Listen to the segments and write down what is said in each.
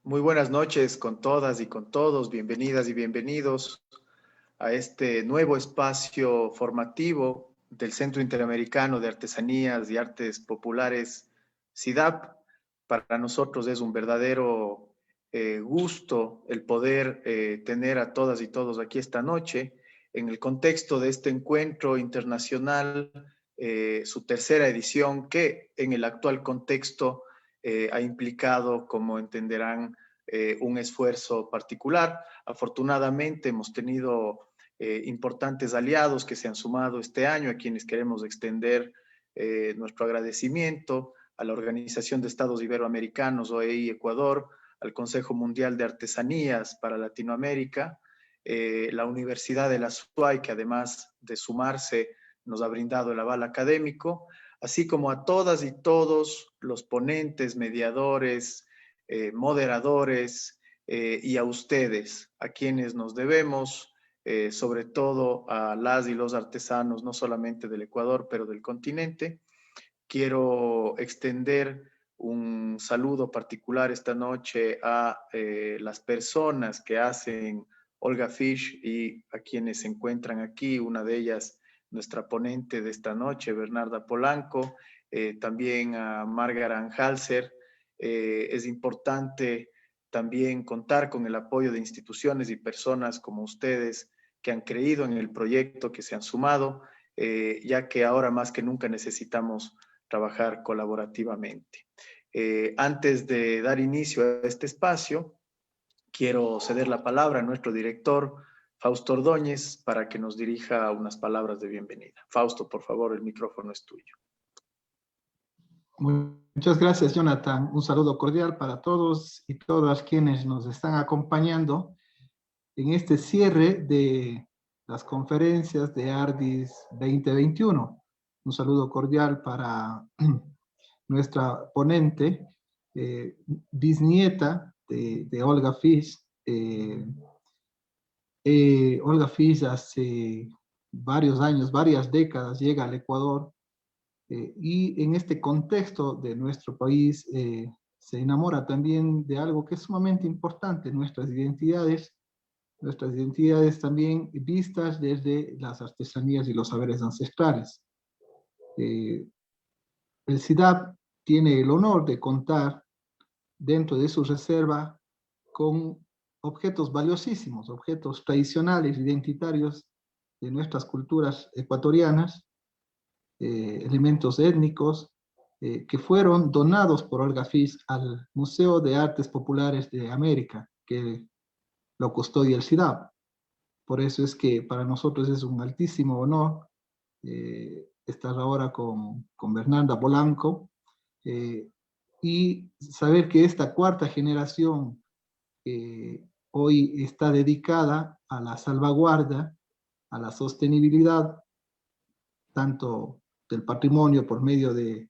Muy buenas noches con todas y con todos. Bienvenidas y bienvenidos a este nuevo espacio formativo del Centro Interamericano de Artesanías y Artes Populares, CIDAP. Para nosotros es un verdadero gusto el poder tener a todas y todos aquí esta noche en el contexto de este encuentro internacional, su tercera edición, que en el actual contexto ha implicado, como entenderán, un esfuerzo particular. Afortunadamente hemos tenido importantes aliados que se han sumado este año, a quienes queremos extender nuestro agradecimiento: a la Organización de Estados Iberoamericanos, OEI Ecuador, al Consejo Mundial de Artesanías para Latinoamérica, la Universidad de la SUAY, que además de sumarse nos ha brindado el aval académico, así como a todas y todos los ponentes, mediadores, moderadores y a ustedes, a quienes nos debemos, sobre todo a las y los artesanos, no solamente del Ecuador, pero del continente. Quiero extender un saludo particular esta noche a las personas que hacen Olga Fish y a quienes se encuentran aquí, una de ellas nuestra ponente de esta noche, Bernarda Polanco, también a Margaret Anhalser. Es importante también contar con el apoyo de instituciones y personas como ustedes que han creído en el proyecto, que se han sumado, ya que ahora más que nunca necesitamos trabajar colaborativamente. Antes de dar inicio a este espacio, quiero ceder la palabra a nuestro director, Fausto Ordóñez, para que nos dirija unas palabras de bienvenida. Fausto, por favor, el micrófono es tuyo. Muchas gracias, Jonathan. Un saludo cordial para todos y todas quienes nos están acompañando en este cierre de las conferencias de ARDIS 2021. Un saludo cordial para nuestra ponente, bisnieta de Olga Fish. Olga Fish hace varios años, varias décadas, llega al Ecuador y en este contexto de nuestro país se enamora también de algo que es sumamente importante: nuestras identidades también vistas desde las artesanías y los saberes ancestrales. El CIDAP tiene el honor de contar dentro de su reserva con objetos valiosísimos, objetos tradicionales, identitarios de nuestras culturas ecuatorianas, elementos étnicos que fueron donados por Olga Fish al Museo de Artes Populares de América, que lo custodia el CIDAP. Por eso es que para nosotros es un altísimo honor estar ahora con Bernarda Polanco y saber que esta cuarta generación hoy está dedicada a la salvaguarda, a la sostenibilidad, tanto del patrimonio por medio del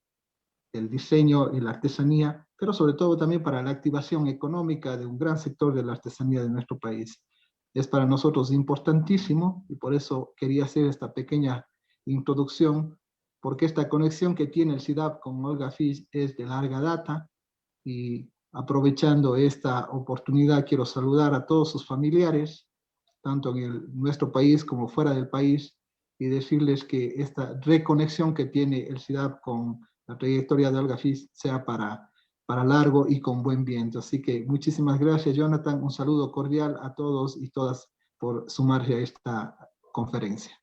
diseño y la artesanía, pero sobre todo también para la activación económica de un gran sector de la artesanía de nuestro país. Es para nosotros importantísimo y por eso quería hacer esta pequeña introducción, porque esta conexión que tiene el CIDAP con Olga Fish es de larga data. Y aprovechando esta oportunidad quiero saludar a todos sus familiares, tanto en nuestro país como fuera del país, y decirles que esta reconexión que tiene el CIDAP con la trayectoria de Olga Fish sea para largo y con buen viento. Así que muchísimas gracias, Jonathan. Un saludo cordial a todos y todas por sumarse a esta conferencia.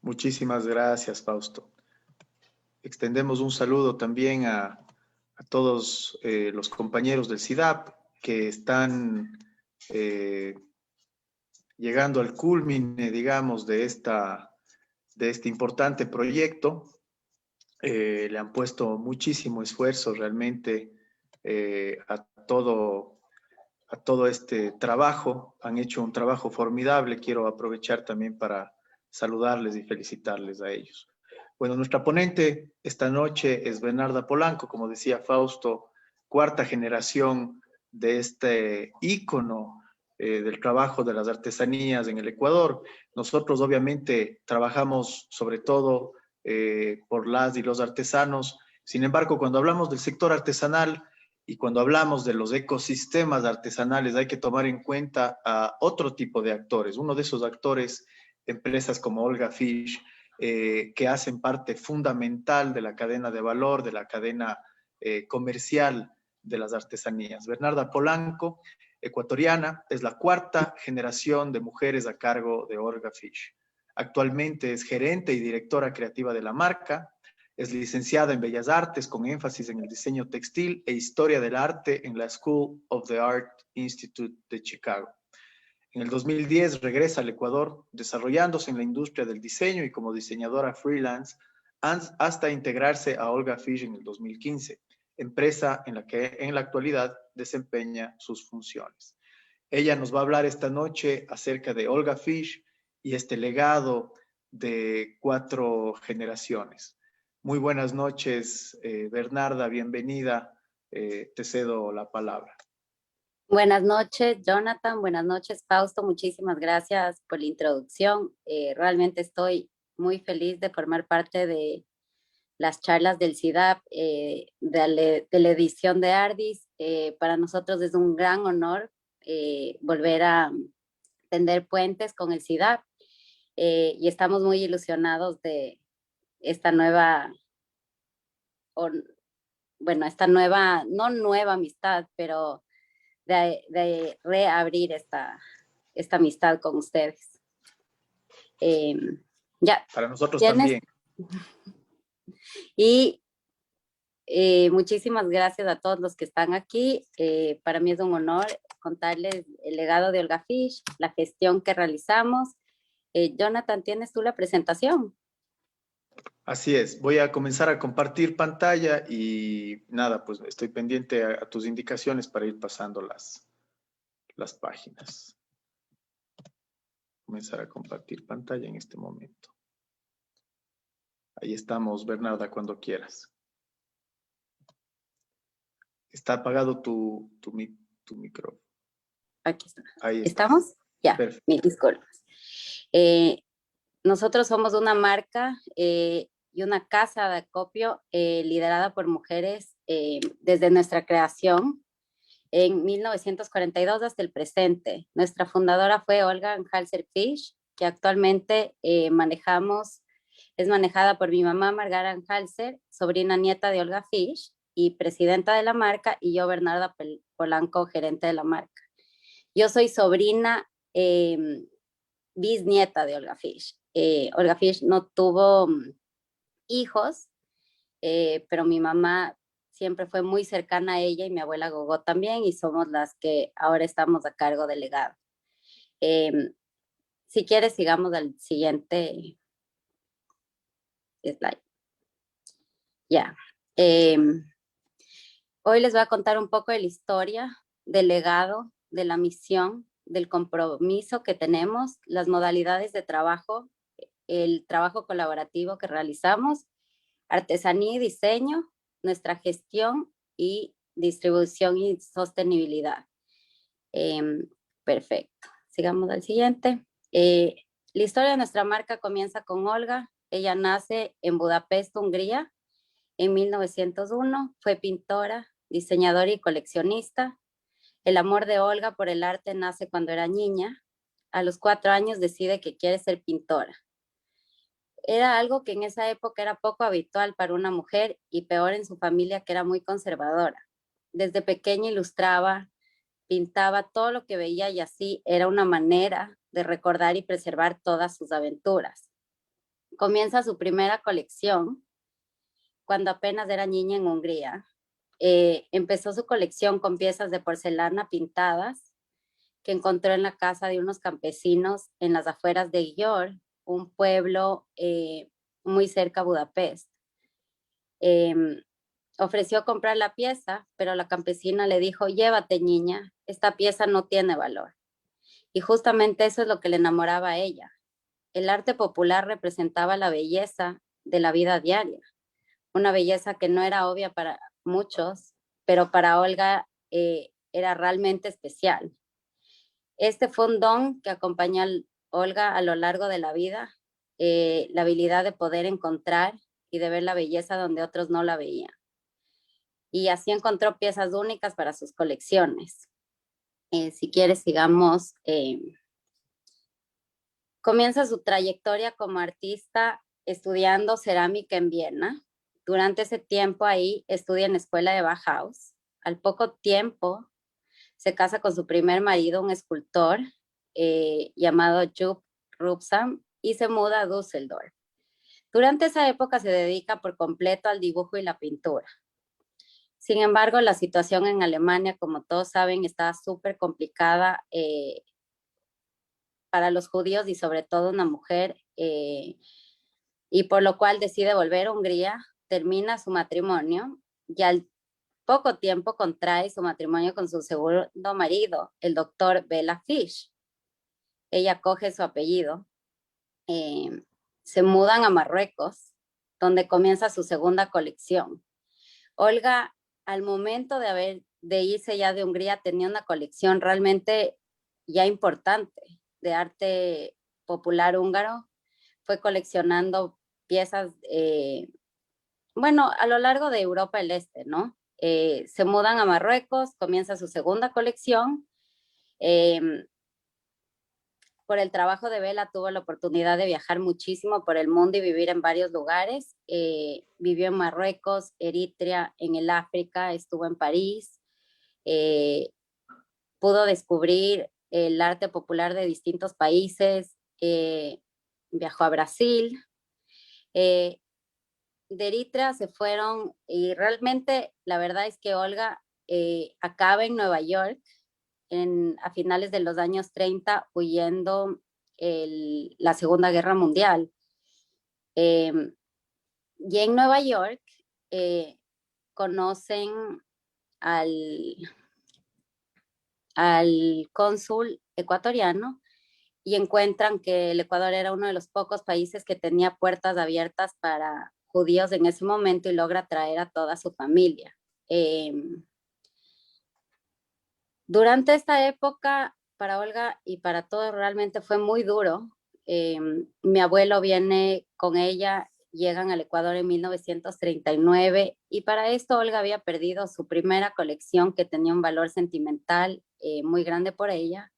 Muchísimas gracias, Fausto. Extendemos un saludo también a todos los compañeros del CIDAP que están llegando al culmine, digamos, de este importante proyecto. Le han puesto muchísimo esfuerzo realmente a todo este trabajo. Han hecho un trabajo formidable. Quiero aprovechar también para saludarles y felicitarles a ellos. Bueno, nuestra ponente esta noche es Bernarda Polanco, como decía Fausto, cuarta generación de este ícono del trabajo de las artesanías en el Ecuador. Nosotros obviamente trabajamos sobre todo por las y los artesanos. Sin embargo, cuando hablamos del sector artesanal, Y cuando hablamos de los ecosistemas artesanales hay que tomar en cuenta a otro tipo de actores. Uno de esos actores, empresas como Olga Fish, que hacen parte fundamental de la cadena de valor, de la cadena comercial de las artesanías. Bernarda Polanco, ecuatoriana, es la cuarta generación de mujeres a cargo de Olga Fish. Actualmente es gerente y directora creativa de la marca. Es licenciada en Bellas Artes con énfasis en el diseño textil e historia del arte en la School of the Art Institute de Chicago. En el 2010 regresa al Ecuador, desarrollándose en la industria del diseño y como diseñadora freelance hasta integrarse a Olga Fish en el 2015, empresa en la que en la actualidad desempeña sus funciones. Ella nos va a hablar esta noche acerca de Olga Fish y este legado de 4 generaciones. Muy buenas noches, Bernarda, bienvenida. Te cedo la palabra. Buenas noches, Jonathan. Buenas noches, Fausto. Muchísimas gracias por la introducción. Realmente estoy muy feliz de formar parte de las charlas del CIDAP, de la edición de Ardis. Para nosotros es un gran honor volver a tender puentes con el CIDAP y estamos muy ilusionados de esta nueva, no nueva amistad, pero de reabrir esta amistad con ustedes. Ya. Para nosotros ¿Tienes? también. Y muchísimas gracias a todos los que están aquí. Para mí es un honor contarles el legado de Olga Fish, la gestión que realizamos. Jonathan, ¿tienes tú la presentación? Así es, voy a comenzar a compartir pantalla y nada, pues estoy pendiente a tus indicaciones para ir pasando las páginas. Comenzar a compartir pantalla en este momento. Ahí estamos, Bernarda, cuando quieras. Está apagado tu micrófono. Aquí está. Ahí está. ¿Estamos? Ya, Perfecto. mis disculpas. Nosotros somos una marca y una casa de acopio liderada por mujeres desde nuestra creación en 1942 hasta el presente. Nuestra fundadora fue Olga Anhälser Fish, que actualmente es manejada por mi mamá Margarita Anhälser, sobrina nieta de Olga Fish y presidenta de la marca, y yo, Bernarda Polanco, gerente de la marca. Yo soy sobrina bisnieta de Olga Fish. Olga Fish no tuvo hijos, pero mi mamá siempre fue muy cercana a ella y mi abuela Gogó también, y somos las que ahora estamos a cargo del legado. Si quieres, sigamos al siguiente slide. Ya. Hoy les voy a contar un poco de la historia, del legado, de la misión, del compromiso que tenemos, las modalidades de trabajo, el trabajo colaborativo que realizamos, artesanía y diseño, nuestra gestión y distribución y sostenibilidad. Perfecto. Sigamos al siguiente. La historia de nuestra marca comienza con Olga. Ella nace en Budapest, Hungría, en 1901. Fue pintora, diseñadora y coleccionista. El amor de Olga por el arte nace cuando era niña. A los 4 años decide que quiere ser pintora. Era algo que en esa época era poco habitual para una mujer y peor en su familia, que era muy conservadora. Desde pequeña ilustraba, pintaba todo lo que veía y así era una manera de recordar y preservar todas sus aventuras. Comienza su primera colección cuando apenas era niña en Hungría. Empezó su colección con piezas de porcelana pintadas que encontró en la casa de unos campesinos en las afueras de Győr, un pueblo muy cerca a Budapest. Ofreció comprar la pieza, pero la campesina le dijo: llévate, niña, esta pieza no tiene valor. Y justamente eso es lo que le enamoraba a ella. El arte popular representaba la belleza de la vida diaria, una belleza que no era obvia para muchos, pero para Olga era realmente especial. Este fue un don que acompañó a Olga a lo largo de la vida, la habilidad de poder encontrar y de ver la belleza donde otros no la veían. y así encontró piezas únicas para sus colecciones. Si quieres, sigamos. Comienza su trayectoria como artista estudiando cerámica en Viena. Durante ese tiempo ahí estudia en la escuela de Bauhaus. Al poco tiempo se casa con su primer marido, un escultor llamado Jupp Rubsam, y se muda a Düsseldorf. Durante esa época se dedica por completo al dibujo y la pintura. Sin embargo, la situación en Alemania, como todos saben, estaba súper complicada para los judíos y sobre todo una mujer, y por lo cual decide volver a Hungría, termina su matrimonio y al poco tiempo contrae su matrimonio con su segundo marido, el doctor Bela Fisch. Ella coge su apellido, se mudan a Marruecos, donde comienza su segunda colección. Olga, al momento de irse ya de Hungría, tenía una colección realmente ya importante de arte popular húngaro. Fue coleccionando piezas, bueno, a lo largo de Europa del Este, ¿no? Se mudan a Marruecos, comienza su segunda colección. Por el trabajo de Bela tuvo la oportunidad de viajar muchísimo por el mundo y vivir en varios lugares. Vivió en Marruecos, Eritrea, en el África, estuvo en París. Pudo descubrir el arte popular de distintos países. Viajó a Brasil. De Eritrea se fueron y realmente la verdad es que Olga acaba en Nueva York a finales de los años 30 huyendo la Segunda Guerra Mundial. Y en Nueva York conocen al cónsul ecuatoriano y encuentran que el Ecuador era uno de los pocos países que tenía puertas abiertas para judíos en ese momento y logra traer a toda su familia. Durante esta época, para Olga y para todos realmente fue muy duro. Mi abuelo viene con ella, llegan al Ecuador en 1939 y para esto Olga había perdido su primera colección que tenía un valor sentimental muy grande para ella,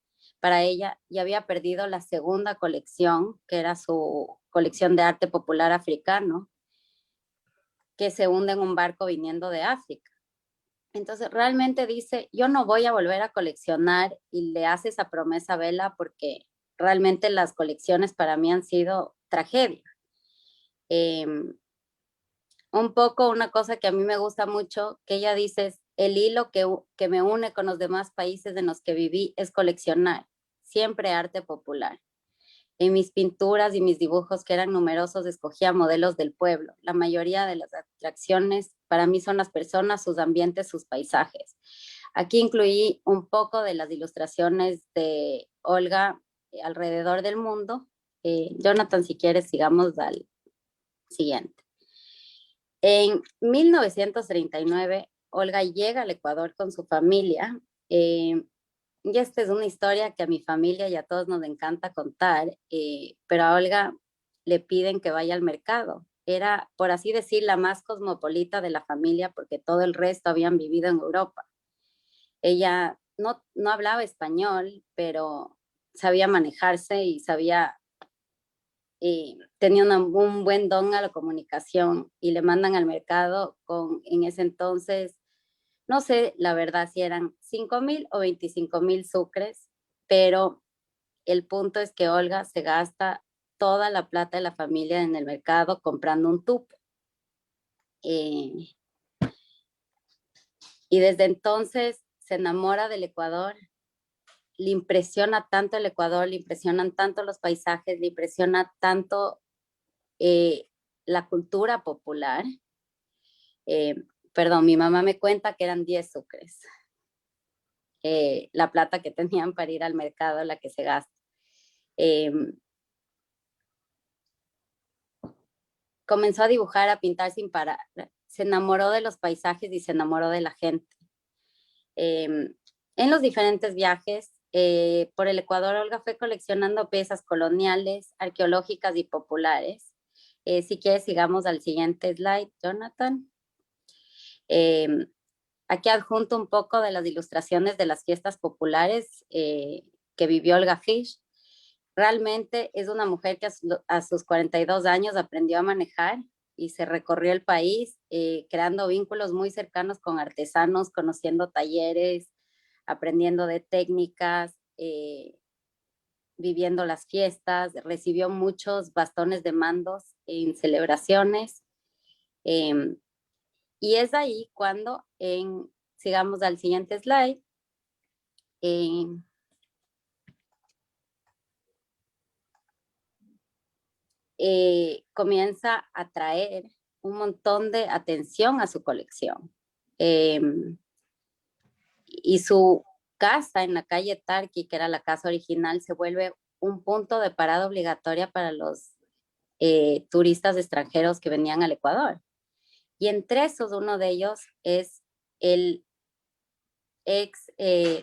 y había perdido la segunda colección, que era su colección de arte popular africano, que se hunde en un barco viniendo de África. Entonces realmente dice, yo no voy a volver a coleccionar, y le hace esa promesa a Bela porque realmente las colecciones para mí han sido tragedia. Un poco una cosa que a mí me gusta mucho, que ella dice, es el hilo que me une con los demás países en los que viví es coleccionar, siempre arte popular. En mis pinturas y mis dibujos, que eran numerosos, escogía modelos del pueblo. La mayoría de las atracciones para mí son las personas, sus ambientes, sus paisajes. Aquí incluí un poco de las ilustraciones de Olga alrededor del mundo. Jonathan, si quieres, sigamos al siguiente. En 1939, Olga llega al Ecuador con su familia. Y esta es una historia que a mi familia y a todos nos encanta contar, pero a Olga le piden que vaya al mercado. Era, por así decir, la más cosmopolita de la familia porque todo el resto habían vivido en Europa. Ella no hablaba español, pero sabía manejarse y tenía un buen don a la comunicación, y le mandan al mercado con, en ese entonces, no sé la verdad si eran 5,000 o 25,000 sucres, pero el punto es que Olga se gasta toda la plata de la familia en el mercado comprando un tupe. Y desde entonces se enamora del Ecuador, le impresiona tanto el Ecuador, le impresionan tanto los paisajes, le impresiona tanto la cultura popular. Perdón, mi mamá me cuenta que eran 10 sucres. La plata que tenían para ir al mercado, la que se gasta. Comenzó a dibujar, a pintar sin parar. Se enamoró de los paisajes y se enamoró de la gente. En los diferentes viajes por el Ecuador, Olga fue coleccionando piezas coloniales, arqueológicas y populares. Si quieres, sigamos al siguiente slide, Jonathan. aquí adjunto un poco de las ilustraciones de las fiestas populares que vivió Olga Fish. Realmente es una mujer que a sus 42 años aprendió a manejar y se recorrió el país creando vínculos muy cercanos con artesanos, conociendo talleres, aprendiendo de técnicas, viviendo las fiestas, recibió muchos bastones de mandos en celebraciones. Y es ahí cuando, sigamos al siguiente slide, comienza a traer un montón de atención a su colección. Y su casa en la calle Tarqui, que era la casa original, se vuelve un punto de parada obligatoria para los turistas extranjeros que venían al Ecuador. Y entre esos, uno de ellos es el ex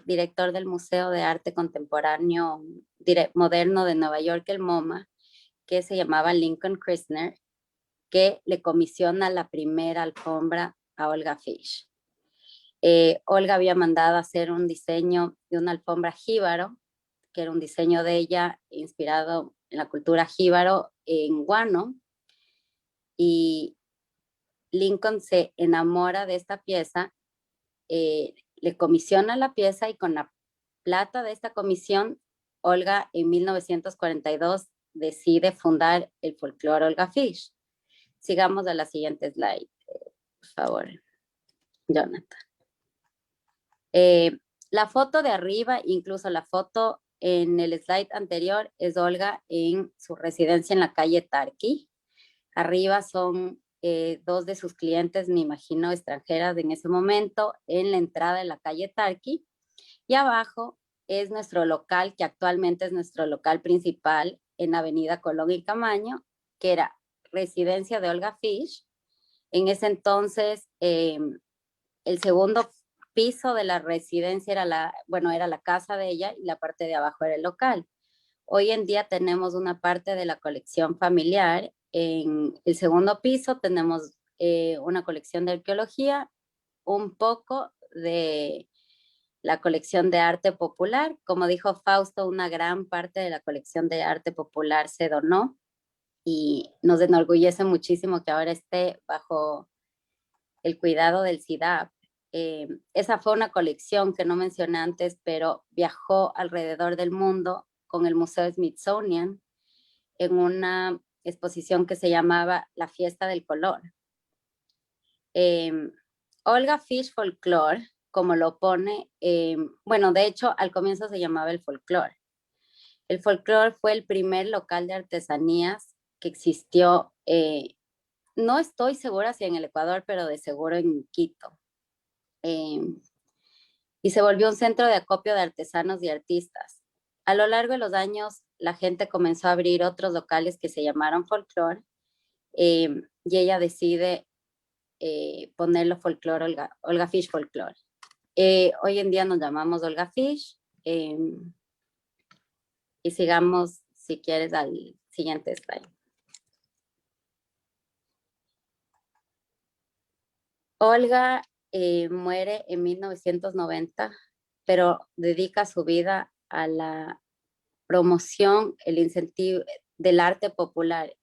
director del Museo de Arte Contemporáneo Moderno de Nueva York, el MoMA, que se llamaba Lincoln Krisner, que le comisiona la primera alfombra a Olga Fish. Olga había mandado a hacer un diseño de una alfombra jíbaro, que era un diseño de ella inspirado en la cultura jíbaro en guano, y Lincoln se enamora de esta pieza, le comisiona la pieza y con la plata de esta comisión, Olga en 1942 decide fundar el folclore Olga Fish. Sigamos a la siguiente slide, por favor, Jonathan. La foto de arriba, incluso la foto en el slide anterior, es Olga en su residencia en la calle Tarqui. Arriba son dos de sus clientes, me imagino, extranjeras en ese momento, en la entrada de la calle Tarqui. Y abajo es nuestro local, que actualmente es nuestro local principal en Avenida Colón y Camaño, que era residencia de Olga Fish. En ese entonces, el segundo piso de la residencia era la casa de ella y la parte de abajo era el local. Hoy en día tenemos una parte de la colección familiar. En el segundo piso tenemos una colección de arqueología, un poco de la colección de arte popular. Como dijo Fausto, una gran parte de la colección de arte popular se donó y nos enorgullece muchísimo que ahora esté bajo el cuidado del CIDAP. Esa fue una colección que no mencioné antes, pero viajó alrededor del mundo con el Museo Smithsonian en una exposición que se llamaba La Fiesta del Color. Olga Fish Folklore, como lo pone, de hecho, al comienzo se llamaba el folclore. El folclore fue el primer local de artesanías que existió, no estoy segura si en el Ecuador, pero de seguro en Quito. Y se volvió un centro de acopio de artesanos y artistas. A lo largo de los años, la gente comenzó a abrir otros locales que se llamaron folclore, y ella decide ponerlo folclore, Olga Fish Folklore. Hoy en día nos llamamos Olga Fish, y sigamos, si quieres, al siguiente slide. Olga muere en 1990, pero dedica su vida a la promoción, el incentivo del arte popular.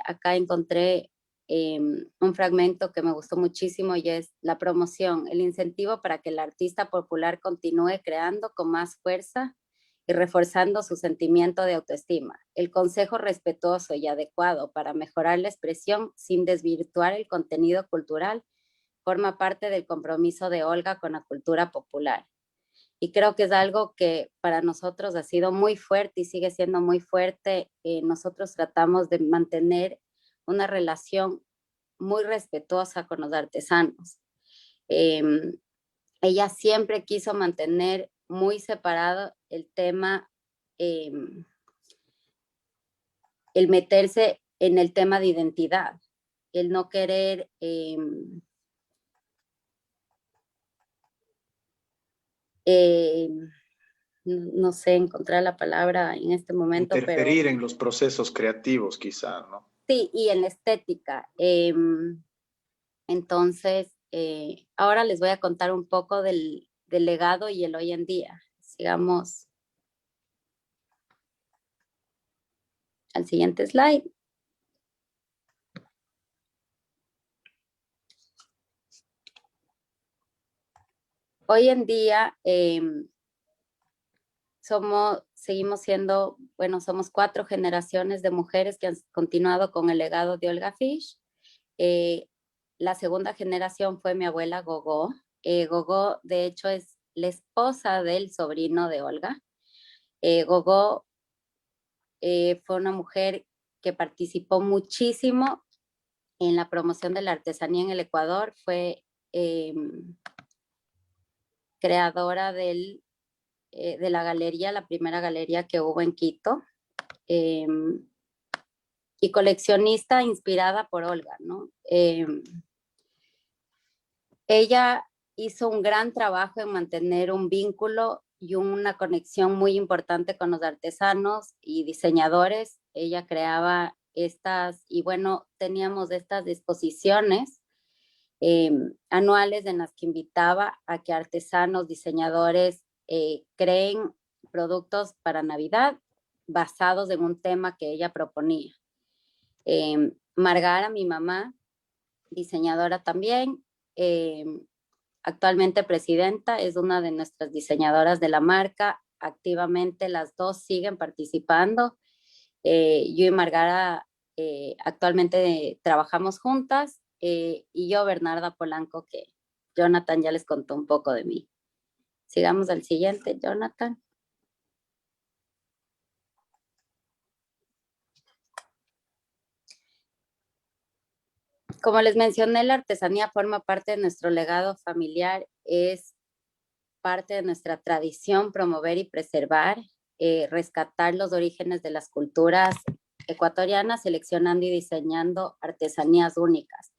Acá encontré un fragmento que me gustó muchísimo y es la promoción, el incentivo para que el artista popular continúe creando con más fuerza y reforzando su sentimiento de autoestima. El consejo respetuoso y adecuado para mejorar la expresión sin desvirtuar el contenido cultural forma parte del compromiso de Olga con la cultura popular. Y creo que es algo que para nosotros ha sido muy fuerte y sigue siendo muy fuerte. Nosotros tratamos de mantener una relación muy respetuosa con los artesanos. Ella siempre quiso mantener muy separado el tema, el meterse en el tema de identidad, el no querer no sé encontrar la palabra en este momento. Interferir pero, en los procesos creativos, quizá, ¿no? Sí, y en la estética. Entonces, Ahora les voy a contar un poco del legado y el hoy en día. Sigamos al siguiente slide. Hoy en día seguimos siendo, bueno, somos 4 generaciones de mujeres que han continuado con el legado de Olga Fish. La segunda generación fue mi abuela Gogó. Gogó, de hecho, es la esposa del sobrino de Olga. Gogó fue una mujer que participó muchísimo en la promoción de la artesanía en el Ecuador. Fue creadora de la galería, la primera galería que hubo en Quito. Y coleccionista inspirada por Olga, ¿no? Ella hizo un gran trabajo en mantener un vínculo y una conexión muy importante con los artesanos y diseñadores. Ella creaba estas, y bueno, teníamos estas exposiciones anuales en las que invitaba a que artesanos, diseñadores creen productos para Navidad basados en un tema que ella proponía. Margara, mi mamá, diseñadora también, actualmente presidenta, es una de nuestras diseñadoras de la marca. Activamente las dos siguen participando. Yo y Margara actualmente trabajamos juntas y yo, Bernarda Polanco, que Jonathan ya les contó un poco de mí. Sigamos al siguiente, Jonathan. Como les mencioné, la artesanía forma parte de nuestro legado familiar, es parte de nuestra tradición promover y preservar, rescatar los orígenes de las culturas ecuatorianas, seleccionando y diseñando artesanías únicas.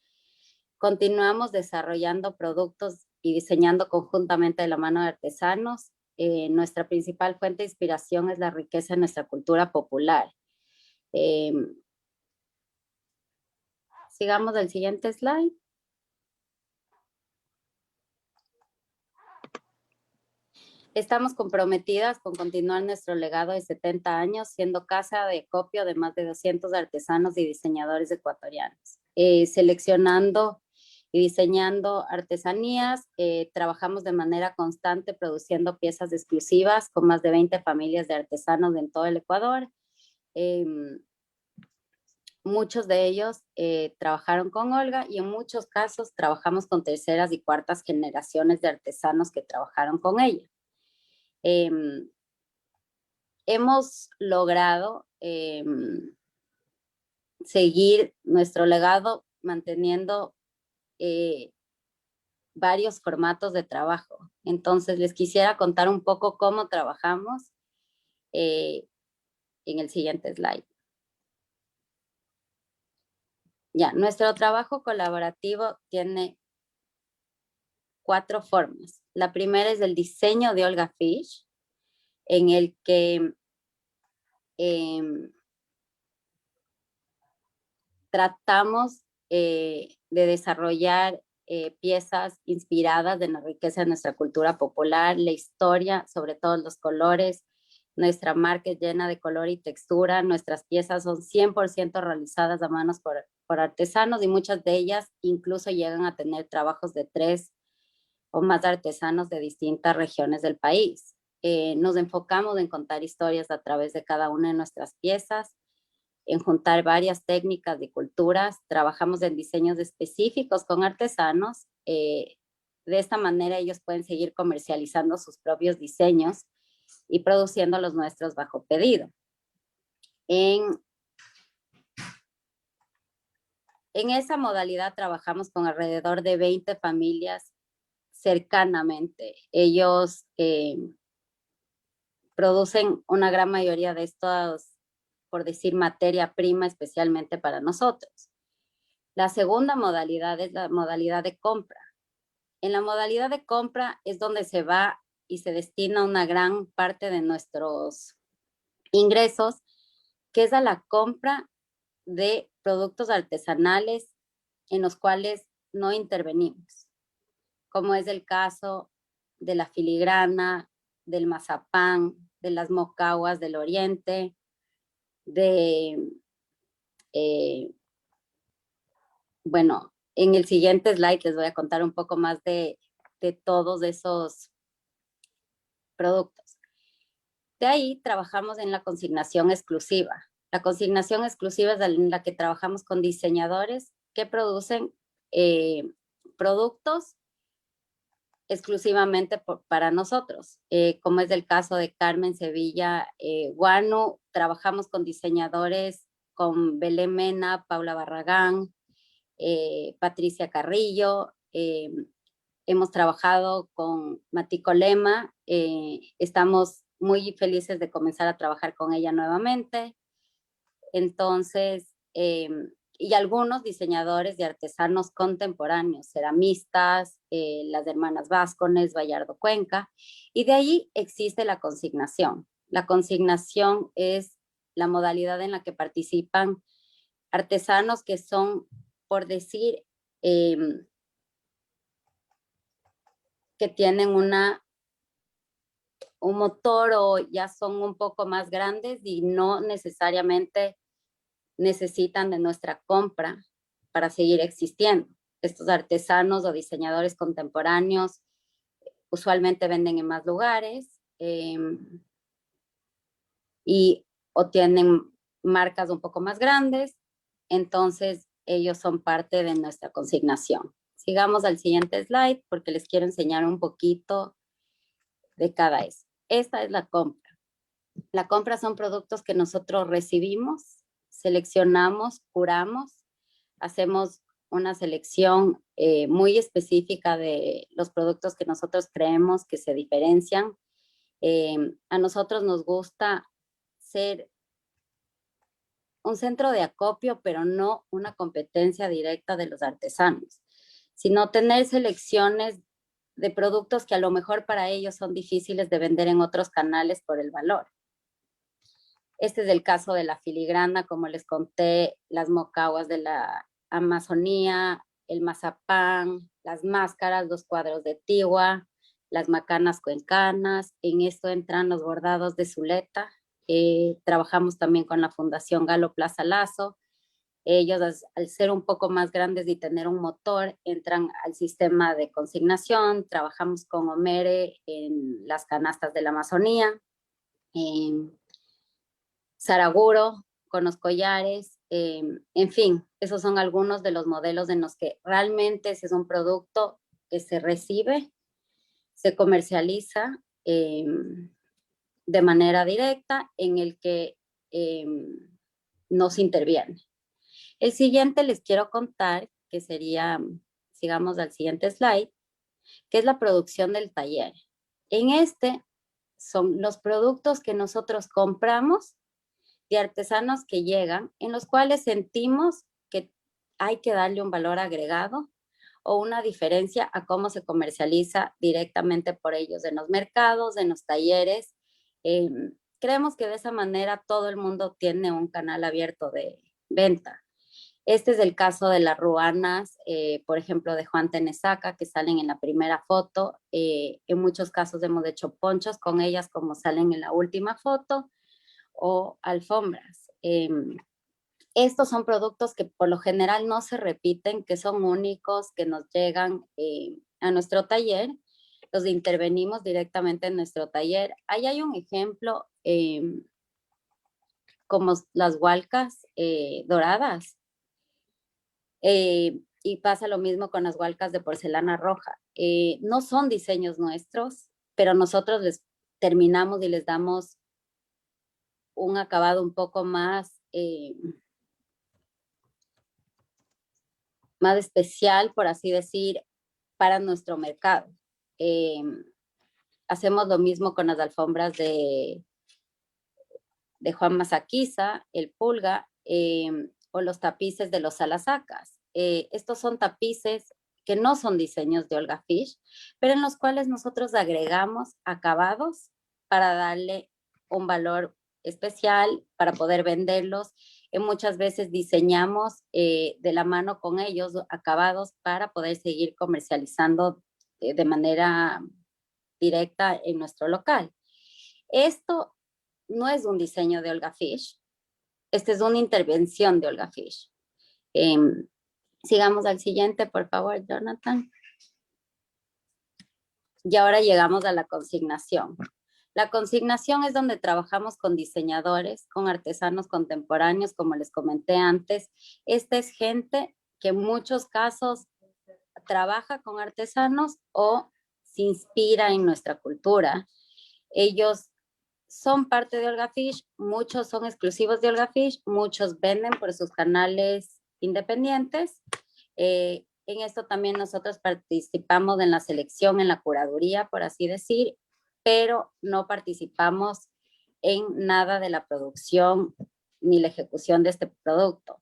Continuamos desarrollando productos y diseñando conjuntamente de la mano de artesanos. Nuestra principal fuente de inspiración es la riqueza de nuestra cultura popular. Sigamos al siguiente slide. Estamos comprometidas con continuar nuestro legado de 70 años, siendo casa de copio de más de 200 artesanos y diseñadores ecuatorianos. Seleccionando y diseñando artesanías, trabajamos de manera constante produciendo piezas exclusivas con más de 20 familias de artesanos en todo el Ecuador. Muchos de ellos trabajaron con Olga y en muchos casos trabajamos con terceras y cuartas generaciones de artesanos que trabajaron con ella. Hemos logrado seguir nuestro legado manteniendo varios formatos de trabajo. Entonces, les quisiera contar un poco cómo trabajamos en el siguiente slide. Ya, nuestro trabajo colaborativo tiene 4 formas. La primera es el diseño de Olga Fish, en el que tratamos de desarrollar piezas inspiradas en la riqueza de nuestra cultura popular, la historia, sobre todo los colores. Nuestra marca es llena de color y textura. Nuestras piezas son 100% realizadas a manos por artesanos y muchas de ellas incluso llegan a tener trabajos de 3 o más artesanos de distintas regiones del país. Nos enfocamos en contar historias a través de cada una de nuestras piezas, en juntar varias técnicas y culturas. Trabajamos en diseños específicos con artesanos. De esta manera ellos pueden seguir comercializando sus propios diseños y produciendo los nuestros bajo pedido. En esa modalidad trabajamos con alrededor de 20 familias cercanamente. Ellos producen una gran mayoría de estos, por decir, materia prima especialmente para nosotros. La segunda modalidad es la modalidad de compra. En la modalidad de compra es donde se va y se destina una gran parte de nuestros ingresos, que es a la compra de productos artesanales en los cuales no intervenimos. como es el caso de la filigrana, del mazapán, de las mocahuas del oriente, bueno, en el siguiente slide les voy a contar un poco más de todos esos productos. De ahí trabajamos en la consignación exclusiva. La consignación exclusiva es en la que trabajamos con diseñadores que producen productos exclusivamente para nosotros, como es el caso de Carmen Sevilla Guano. Trabajamos con diseñadores, con Belén Mena, Paula Barragán, Patricia Carrillo, hemos trabajado con Matico Lema, estamos muy felices de comenzar a trabajar con ella nuevamente. Entonces, y algunos diseñadores y artesanos contemporáneos, ceramistas, las hermanas Vázquez, Vallardo Cuenca, y de ahí existe la consignación. La consignación es la modalidad en la que participan artesanos que son, por decir, que tienen un motor o ya son un poco más grandes y no necesariamente necesitan de nuestra compra para seguir existiendo. Estos artesanos o diseñadores contemporáneos usualmente venden en más lugares y o tienen marcas un poco más grandes, entonces ellos son parte de nuestra consignación. Sigamos al siguiente slide porque les quiero enseñar un poquito de cada eso. Esta es la compra. La compra son productos que nosotros recibimos, seleccionamos, curamos, hacemos una selección muy específica de los productos que nosotros creemos que se diferencian. A nosotros nos gusta ser un centro de acopio, pero no una competencia directa de los artesanos, sino tener selecciones de productos que a lo mejor para ellos son difíciles de vender en otros canales por el valor. Este es el caso de la filigrana, como les conté, las mocahuas de la Amazonía, el mazapán, las máscaras, los cuadros de Tigua, las macanas cuencanas. En esto entran los bordados de Zuleta. Trabajamos también con la Fundación Galo Plaza Lazo. Ellos, al ser un poco más grandes y tener un motor, entran al sistema de consignación. Trabajamos con Omere en las canastas de la Amazonía. Saraguro, con los collares, en fin, esos son algunos de los modelos en los que realmente ese es un producto que se recibe, se comercializa de manera directa, en el que no se interviene. El siguiente les quiero contar, que sería, sigamos al siguiente slide, que es la producción del taller. En este son los productos que nosotros compramos de artesanos que llegan, en los cuales sentimos que hay que darle un valor agregado o una diferencia a cómo se comercializa directamente por ellos en los mercados, en los talleres. Creemos que de esa manera todo el mundo tiene un canal abierto de venta. Este es el caso de las ruanas, por ejemplo, de Juan Tenesaca, que salen en la primera foto. En muchos casos hemos hecho ponchos con ellas, como salen en la última foto, o alfombras. Estos son productos que por lo general no se repiten, que son únicos, que nos llegan a nuestro taller. Los intervenimos directamente en nuestro taller. Ahí hay un ejemplo como las hualcas doradas. Y pasa lo mismo con las hualcas de porcelana roja. No son diseños nuestros, pero nosotros les terminamos y les damos un acabado un poco más, más especial, por así decir, para nuestro mercado. Hacemos lo mismo con las alfombras de Juan Mazaquiza, el Pulga, o los tapices de los Salasacas. Estos son tapices que no son diseños de Olga Fish, pero en los cuales nosotros agregamos acabados para darle un valor especial, para poder venderlos. Muchas veces diseñamos de la mano con ellos acabados para poder seguir comercializando de manera directa en nuestro local. Esto no es un diseño de Olga Fish, esta es una intervención de Olga Fish. Sigamos al siguiente, por favor, Jonathan. Y ahora llegamos a la consignación. La consignación es donde trabajamos con diseñadores, con artesanos contemporáneos, como les comenté antes. Esta es gente que en muchos casos trabaja con artesanos o se inspira en nuestra cultura. Ellos son parte de Olga Fish, muchos son exclusivos de Olga Fish, muchos venden por sus canales independientes. En esto también nosotros participamos en la selección, en la curaduría, por así decir, pero no participamos en nada de la producción ni la ejecución de este producto.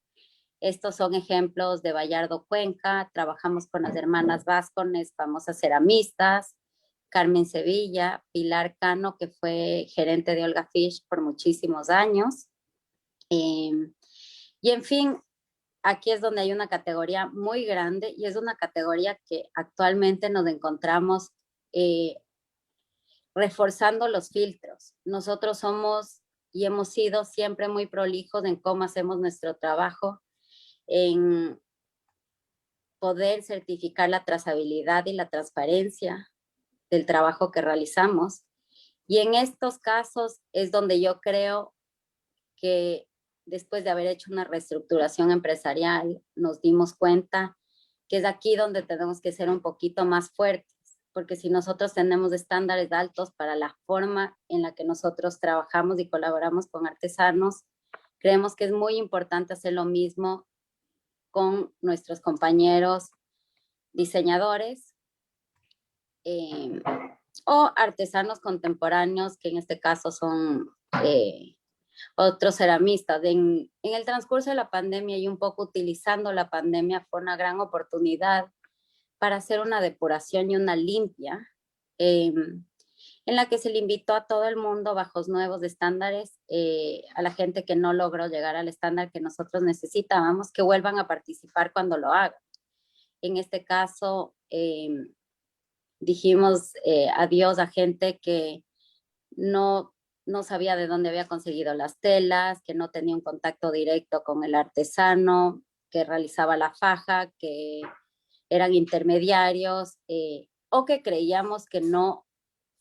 Estos son ejemplos de Vallardo Cuenca, trabajamos con las hermanas Vázquez, famosas ceramistas, Carmen Sevilla, Pilar Cano, que fue gerente de Olga Fish por muchísimos años. Y en fin, aquí es donde hay una categoría muy grande y es una categoría que actualmente nos encontramos reforzando los filtros. Nosotros somos y hemos sido siempre muy prolijos en cómo hacemos nuestro trabajo, en poder certificar la trazabilidad y la transparencia del trabajo que realizamos. Y en estos casos es donde yo creo que después de haber hecho una reestructuración empresarial, nos dimos cuenta que es aquí donde tenemos que ser un poquito más fuertes, porque si nosotros tenemos estándares altos para la forma en la que nosotros trabajamos y colaboramos con artesanos, creemos que es muy importante hacer lo mismo con nuestros compañeros diseñadores o artesanos contemporáneos, que en este caso son otros ceramistas. En el transcurso de la pandemia y un poco utilizando la pandemia fue una gran oportunidad para hacer una depuración y una limpia, en la que se le invitó a todo el mundo bajo nuevos estándares, a la gente que no logró llegar al estándar que nosotros necesitábamos, que vuelvan a participar cuando lo hagan. En este caso, dijimos adiós a gente que no sabía de dónde había conseguido las telas, que no tenía un contacto directo con el artesano, que realizaba la faja, que eran intermediarios, o que creíamos que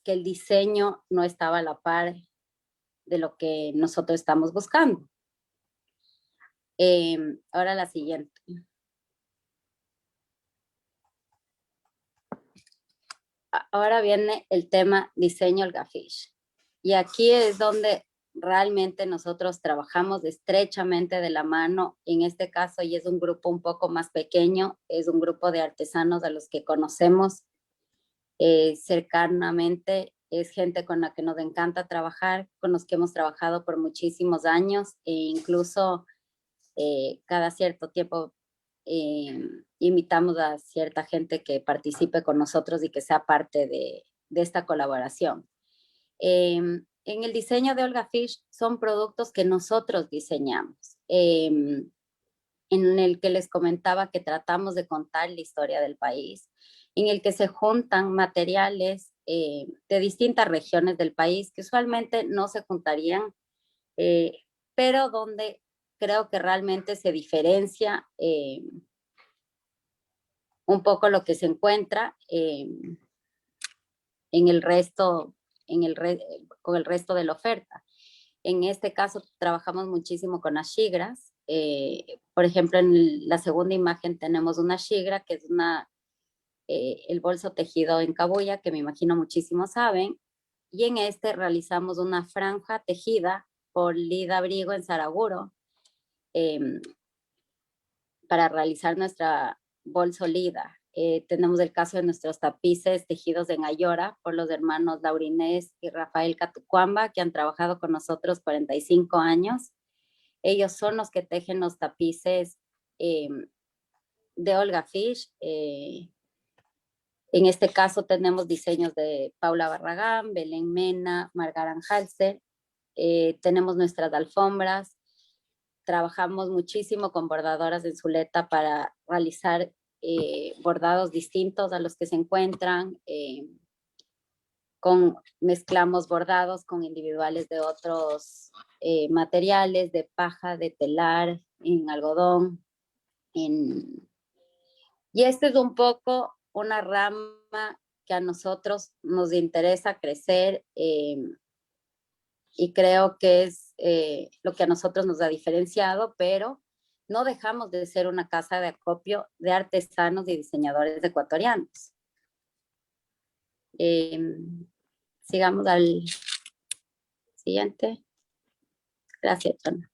el diseño no estaba a la par de lo que nosotros estamos buscando. Ahora la siguiente. Ahora viene el tema diseño Olga Fish. Y aquí es donde realmente nosotros trabajamos estrechamente de la mano. En este caso, y es un grupo un poco más pequeño, es un grupo de artesanos a los que conocemos cercanamente. Es gente con la que nos encanta trabajar, con los que hemos trabajado por muchísimos años e incluso cada cierto tiempo invitamos a cierta gente que participe con nosotros y que sea parte de esta colaboración. En el diseño de Olga Fish son productos que nosotros diseñamos, en el que les comentaba que tratamos de contar la historia del país, en el que se juntan materiales de distintas regiones del país que usualmente no se juntarían, pero donde creo que realmente se diferencia un poco lo que se encuentra en el resto, con el resto de la oferta. En este caso trabajamos muchísimo con las shigras. Por ejemplo, en la segunda imagen tenemos una shigra, que es el bolso tejido en cabuya, que me imagino muchísimos saben. Y en este realizamos una franja tejida por Lida Brigo en Saraguro, para realizar nuestra bolso Lida. Tenemos el caso de nuestros tapices tejidos en Ayora por los hermanos Laurinés y Rafael Catucuamba, que han trabajado con nosotros 45 años. Ellos son los que tejen los tapices de Olga Fish. En este caso tenemos diseños de Paula Barragán, Belén Mena, Margaran Halser. Tenemos nuestras alfombras. Trabajamos muchísimo con bordadoras en Zuleta para realizar bordados distintos a los que se encuentran, mezclamos bordados con individuales de otros materiales, de paja, de telar, en algodón. Y este es un poco una rama que a nosotros nos interesa crecer, y creo que es lo que a nosotros nos ha diferenciado, pero no dejamos de ser una casa de acopio de artesanos y diseñadores ecuatorianos. Sigamos al siguiente. Gracias, Chona.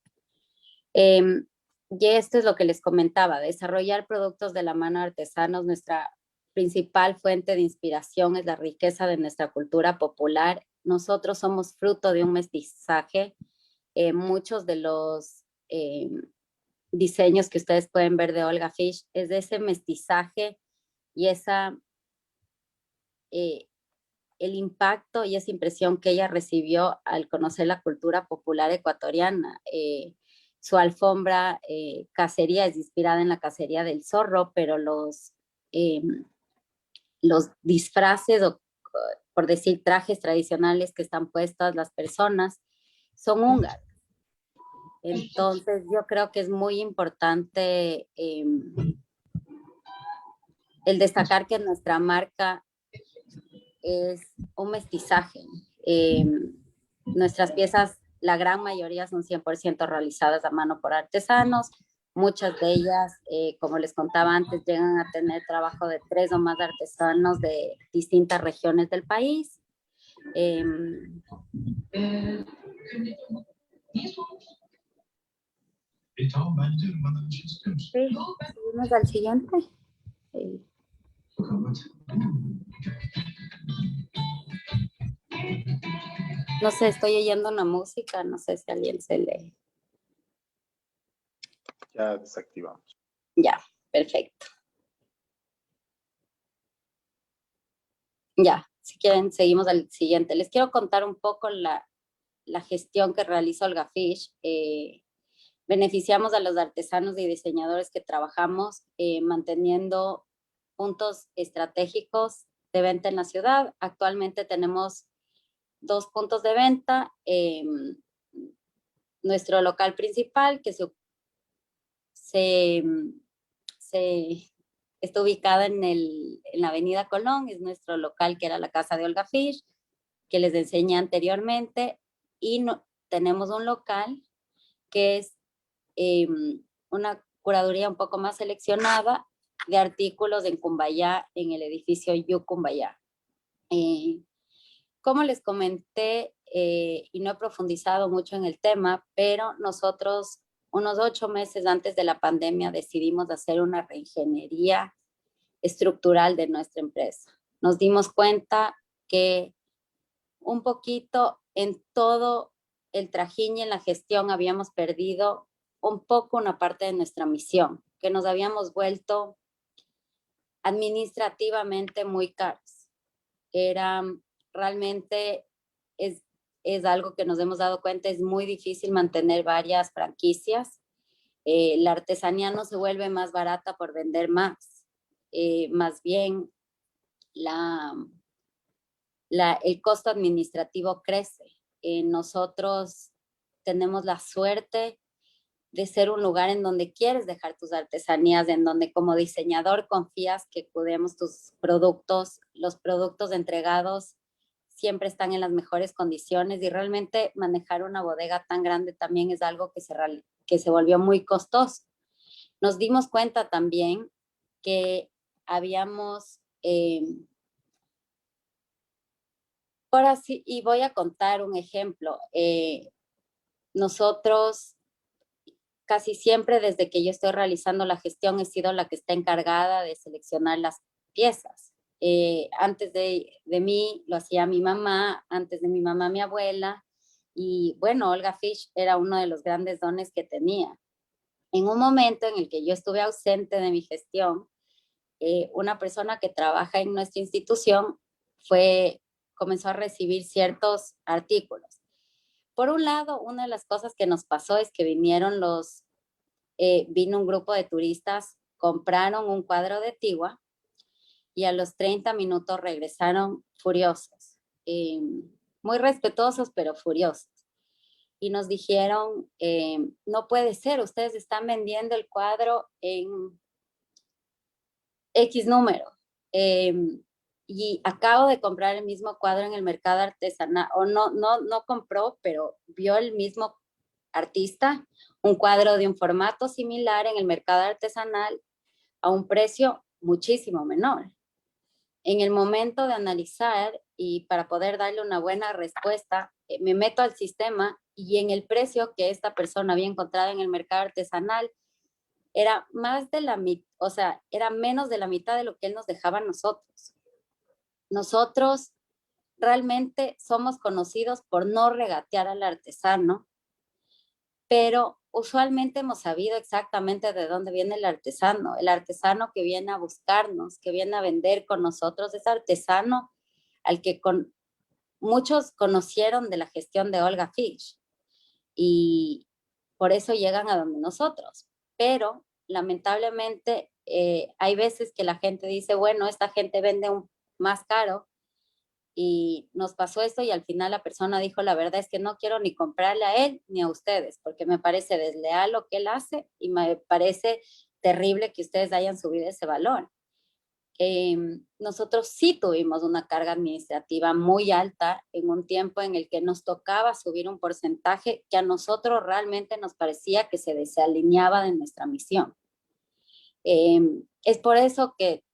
Y esto es lo que les comentaba, desarrollar productos de la mano de artesanos. Nuestra principal fuente de inspiración es la riqueza de nuestra cultura popular. Nosotros somos fruto de un mestizaje. Muchos de los diseños que ustedes pueden ver de Olga Fish es de ese mestizaje y el impacto y esa impresión que ella recibió al conocer la cultura popular ecuatoriana. Su alfombra cacería es inspirada en la cacería del zorro, pero los disfraces, o por decir trajes tradicionales que están puestas las personas, son húngaros. Entonces yo creo que es muy importante el destacar que nuestra marca es un mestizaje. Nuestras piezas, la gran mayoría son 100% realizadas a mano por artesanos. Muchas de ellas, como les contaba antes, llegan a tener trabajo de 3 o más artesanos de distintas regiones del país. Sí, seguimos al siguiente. No sé, estoy oyendo una música, no sé si a alguien se le... Ya desactivamos. Ya, perfecto. Ya, si quieren, seguimos al siguiente. Les quiero contar un poco la gestión que realiza Olga Fish. Beneficiamos a los artesanos y diseñadores que trabajamos manteniendo puntos estratégicos de venta en la ciudad. Actualmente tenemos 2 puntos de venta. Nuestro local principal, que está ubicado en la Avenida Colón, es nuestro local, que era la casa de Olga Fish, que les enseñé anteriormente. Y tenemos un local que es una curaduría un poco más seleccionada de artículos en Cumbayá, en el edificio You Cumbayá. Como les comenté, y no he profundizado mucho en el tema, pero nosotros unos 8 meses antes de la pandemia decidimos hacer una reingeniería estructural de nuestra empresa. Nos dimos cuenta que un poquito en todo el trajín y en la gestión habíamos perdido un poco una parte de nuestra misión, que nos habíamos vuelto administrativamente muy caros. Realmente es algo que nos hemos dado cuenta, es muy difícil mantener varias franquicias. La artesanía no se vuelve más barata por vender más. Más bien, el costo administrativo crece. Nosotros tenemos la suerte de ser un lugar en donde quieres dejar tus artesanías, en donde como diseñador confías que cuidemos tus productos. Los productos entregados siempre están en las mejores condiciones, y realmente manejar una bodega tan grande también es algo que se volvió muy costoso. Nos dimos cuenta también que habíamos... ahora sí, y voy a contar un ejemplo. Nosotros casi siempre, desde que yo estoy realizando la gestión, he sido la que está encargada de seleccionar las piezas. Antes de mí lo hacía mi mamá, antes de mi mamá mi abuela, y bueno, Olga Fish era uno de los grandes dones que tenía. En un momento en el que yo estuve ausente de mi gestión, una persona que trabaja en nuestra institución comenzó a recibir ciertos artículos. Por un lado, una de las cosas que nos pasó es que vino un grupo de turistas compraron un cuadro de Tigua y a los 30 minutos regresaron furiosos, muy respetuosos, pero furiosos. Y nos dijeron, no puede ser, ustedes están vendiendo el cuadro en X número. Y acabo de comprar el mismo cuadro en el mercado artesanal, o no compró, pero vio el mismo artista un cuadro de un formato similar en el mercado artesanal a un precio muchísimo menor. En el momento de analizar y para poder darle una buena respuesta, me meto al sistema y en el precio que esta persona había encontrado en el mercado artesanal era más de la mitad, o sea, era menos de la mitad de lo que él nos dejaba a nosotros. Nosotros realmente somos conocidos por no regatear al artesano, pero usualmente hemos sabido exactamente de dónde viene el artesano que viene a buscarnos, que viene a vender con nosotros, es artesano al que muchos conocieron de la gestión de Olga Fish y por eso llegan a donde nosotros. Pero lamentablemente hay veces que la gente dice, bueno, esta gente vende más caro y nos pasó esto y al final la persona dijo, la verdad es que no quiero ni comprarle a él ni a ustedes porque me parece desleal lo que él hace y me parece terrible que ustedes hayan subido ese valor. Nosotros sí tuvimos una carga administrativa muy alta en un tiempo en el que nos tocaba subir un porcentaje que a nosotros realmente nos parecía que se desalineaba de nuestra misión. Es por eso que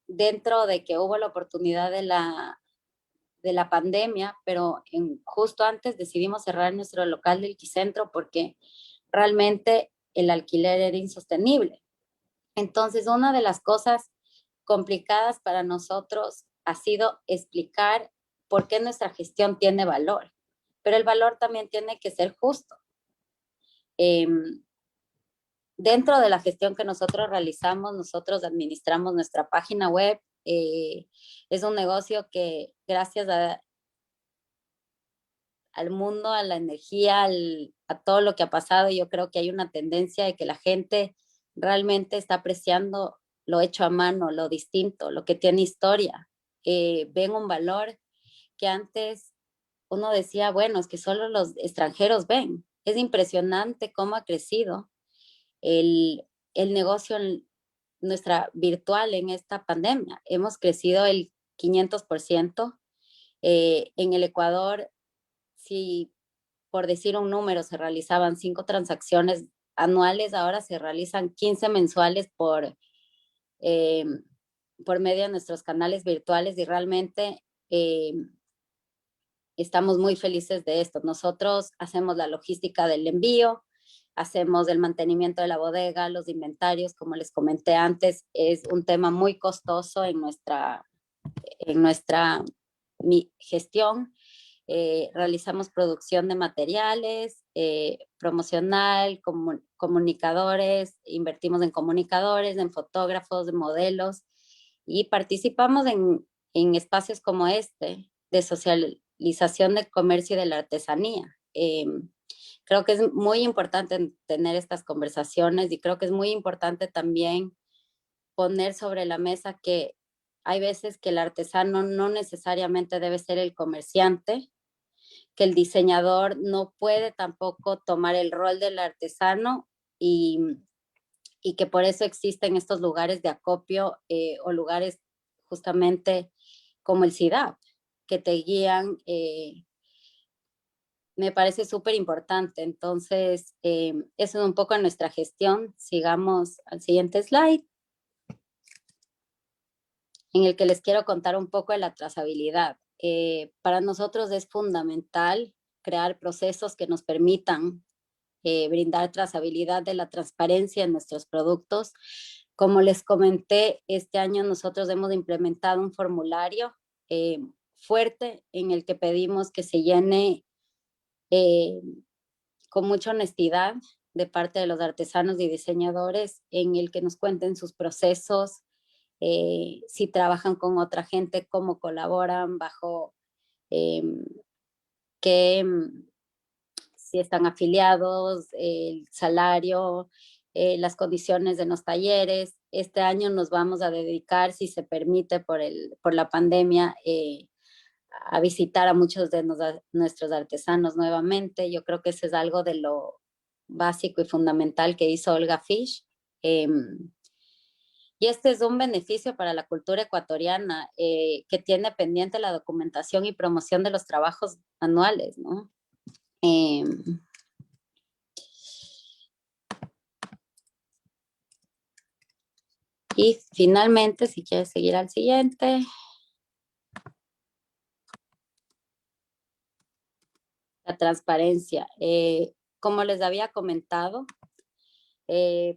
dentro de que hubo la oportunidad de la pandemia, pero justo antes decidimos cerrar nuestro local del Quicentro porque realmente el alquiler era insostenible. Entonces, una de las cosas complicadas para nosotros ha sido explicar por qué nuestra gestión tiene valor, pero el valor también tiene que ser justo. Dentro de la gestión que nosotros realizamos, nosotros administramos nuestra página web. Es un negocio que gracias al mundo, a la energía, a todo lo que ha pasado, yo creo que hay una tendencia de que la gente realmente está apreciando lo hecho a mano, lo distinto, lo que tiene historia. Ven un valor que antes uno decía, bueno, es que solo los extranjeros ven. Es impresionante cómo ha crecido el negocio nuestra virtual en esta pandemia. Hemos crecido el 500%. En el Ecuador, si por decir un número se realizaban 5 transacciones anuales, ahora se realizan 15 mensuales por medio de nuestros canales virtuales y realmente estamos muy felices de esto. Nosotros hacemos la logística del envío, hacemos el mantenimiento de la bodega, los inventarios, como les comenté antes, es un tema muy costoso en nuestra gestión. Realizamos producción de materiales, promocional, comunicadores, invertimos en comunicadores, en fotógrafos, de modelos y participamos en espacios como este de socialización del comercio y de la artesanía. Creo que es muy importante tener estas conversaciones y creo que es muy importante también poner sobre la mesa que hay veces que el artesano no necesariamente debe ser el comerciante, que el diseñador no puede tampoco tomar el rol del artesano y que por eso existen estos lugares de acopio o lugares justamente como el CIDAP, que te guían. Me parece súper importante. Entonces, eso es un poco nuestra gestión. Sigamos al siguiente slide, en el que les quiero contar un poco de la trazabilidad. Para nosotros es fundamental crear procesos que nos permitan brindar trazabilidad de la transparencia en nuestros productos. Como les comenté, este año nosotros hemos implementado un formulario fuerte en el que pedimos que se llene con mucha honestidad de parte de los artesanos y diseñadores, en el que nos cuenten sus procesos, si trabajan con otra gente, cómo colaboran, bajo qué, si están afiliados, el salario, las condiciones de los talleres. este año nos vamos a dedicar, si se permite por la pandemia, a visitar a muchos de nuestros artesanos nuevamente. Yo creo que eso es algo de lo básico y fundamental que hizo Olga Fish. Y este es un beneficio para la cultura ecuatoriana, que tiene pendiente la documentación y promoción de los trabajos anuales, ¿no? Y finalmente, si quieres seguir al siguiente. La transparencia. Como les había comentado,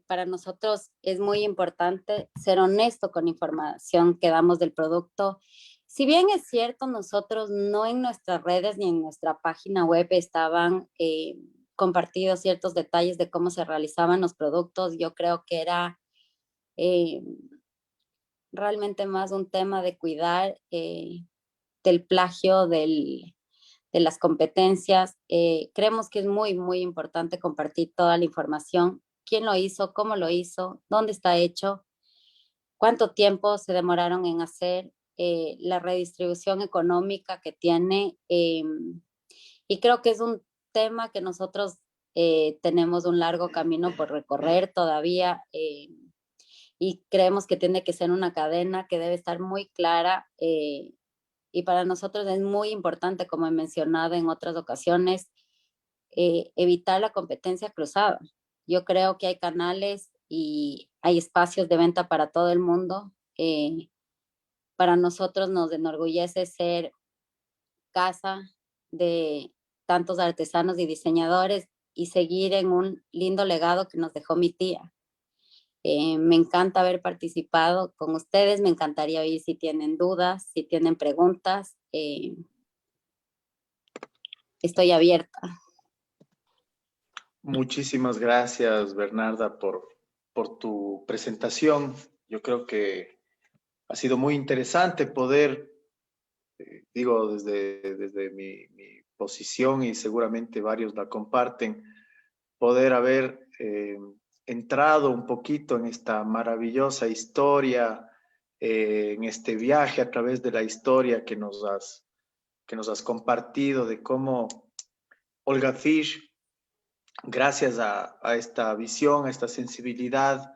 para nosotros es muy importante ser honesto con la información que damos del producto. Si bien es cierto, nosotros no en nuestras redes ni en nuestra página web estaban compartidos ciertos detalles de cómo se realizaban los productos, yo creo que era realmente más un tema de cuidar del plagio, de las competencias. Creemos que es muy, muy importante compartir toda la información, quién lo hizo, cómo lo hizo, dónde está hecho, cuánto tiempo se demoraron en hacer, la redistribución económica que tiene. Y creo que es un tema que nosotros tenemos un largo camino por recorrer todavía. Y creemos que tiene que ser una cadena que debe estar muy clara, y para nosotros es muy importante, como he mencionado en otras ocasiones, evitar la competencia cruzada. Yo creo que hay canales y hay espacios de venta para todo el mundo. Para nosotros nos enorgullece ser casa de tantos artesanos y diseñadores y seguir en un lindo legado que nos dejó mi tía. Me encanta haber participado con ustedes, me encantaría oír si tienen dudas, si tienen preguntas. Estoy abierta. Muchísimas gracias, Bernarda, por tu presentación. Yo creo que ha sido muy interesante poder, digo, desde mi posición, y seguramente varios la comparten, poder haber entrado un poquito en esta maravillosa historia, en este viaje a través de la historia que nos has compartido, de cómo Olga Fish, gracias a esta visión, a esta sensibilidad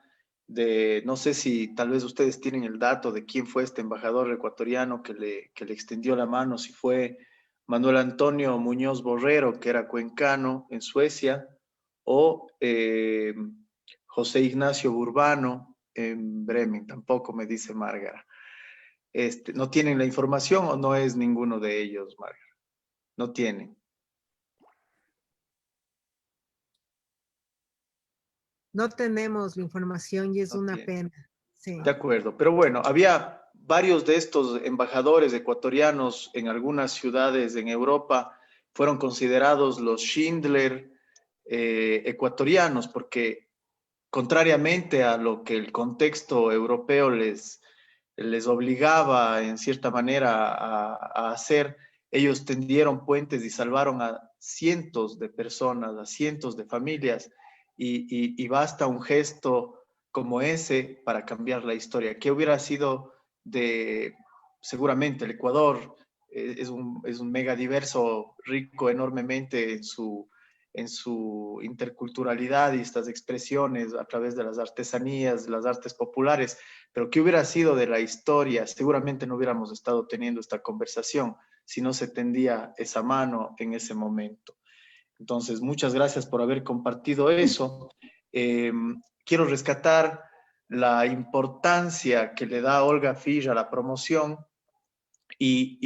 de, no sé si tal vez ustedes tienen el dato de quién fue este embajador ecuatoriano que le extendió la mano, si fue Manuel Antonio Muñoz Borrero, que era cuencano en Suecia, o José Ignacio Burbano en Bremen, tampoco me dice Márgara. ¿No tienen la información o no es ninguno de ellos, Márgara? No tienen. No tenemos la información y es No una tienen. pena. Sí. De acuerdo, pero bueno, había varios de estos embajadores ecuatorianos en algunas ciudades en Europa, fueron considerados los Schindler ecuatorianos, porque contrariamente a lo que el contexto europeo les obligaba en cierta manera a hacer, ellos tendieron puentes y salvaron a cientos de personas, a cientos de familias, y basta un gesto como ese para cambiar la historia. ¿Qué hubiera sido de, seguramente el Ecuador es un megadiverso, rico enormemente en su interculturalidad y estas expresiones a través de las artesanías, las artes populares, pero ¿qué hubiera sido de la historia? Seguramente no hubiéramos estado teniendo esta conversación si no se tendía esa mano en ese momento. Entonces, muchas gracias por haber compartido eso. Quiero rescatar la importancia que le da Olga Fish a la promoción y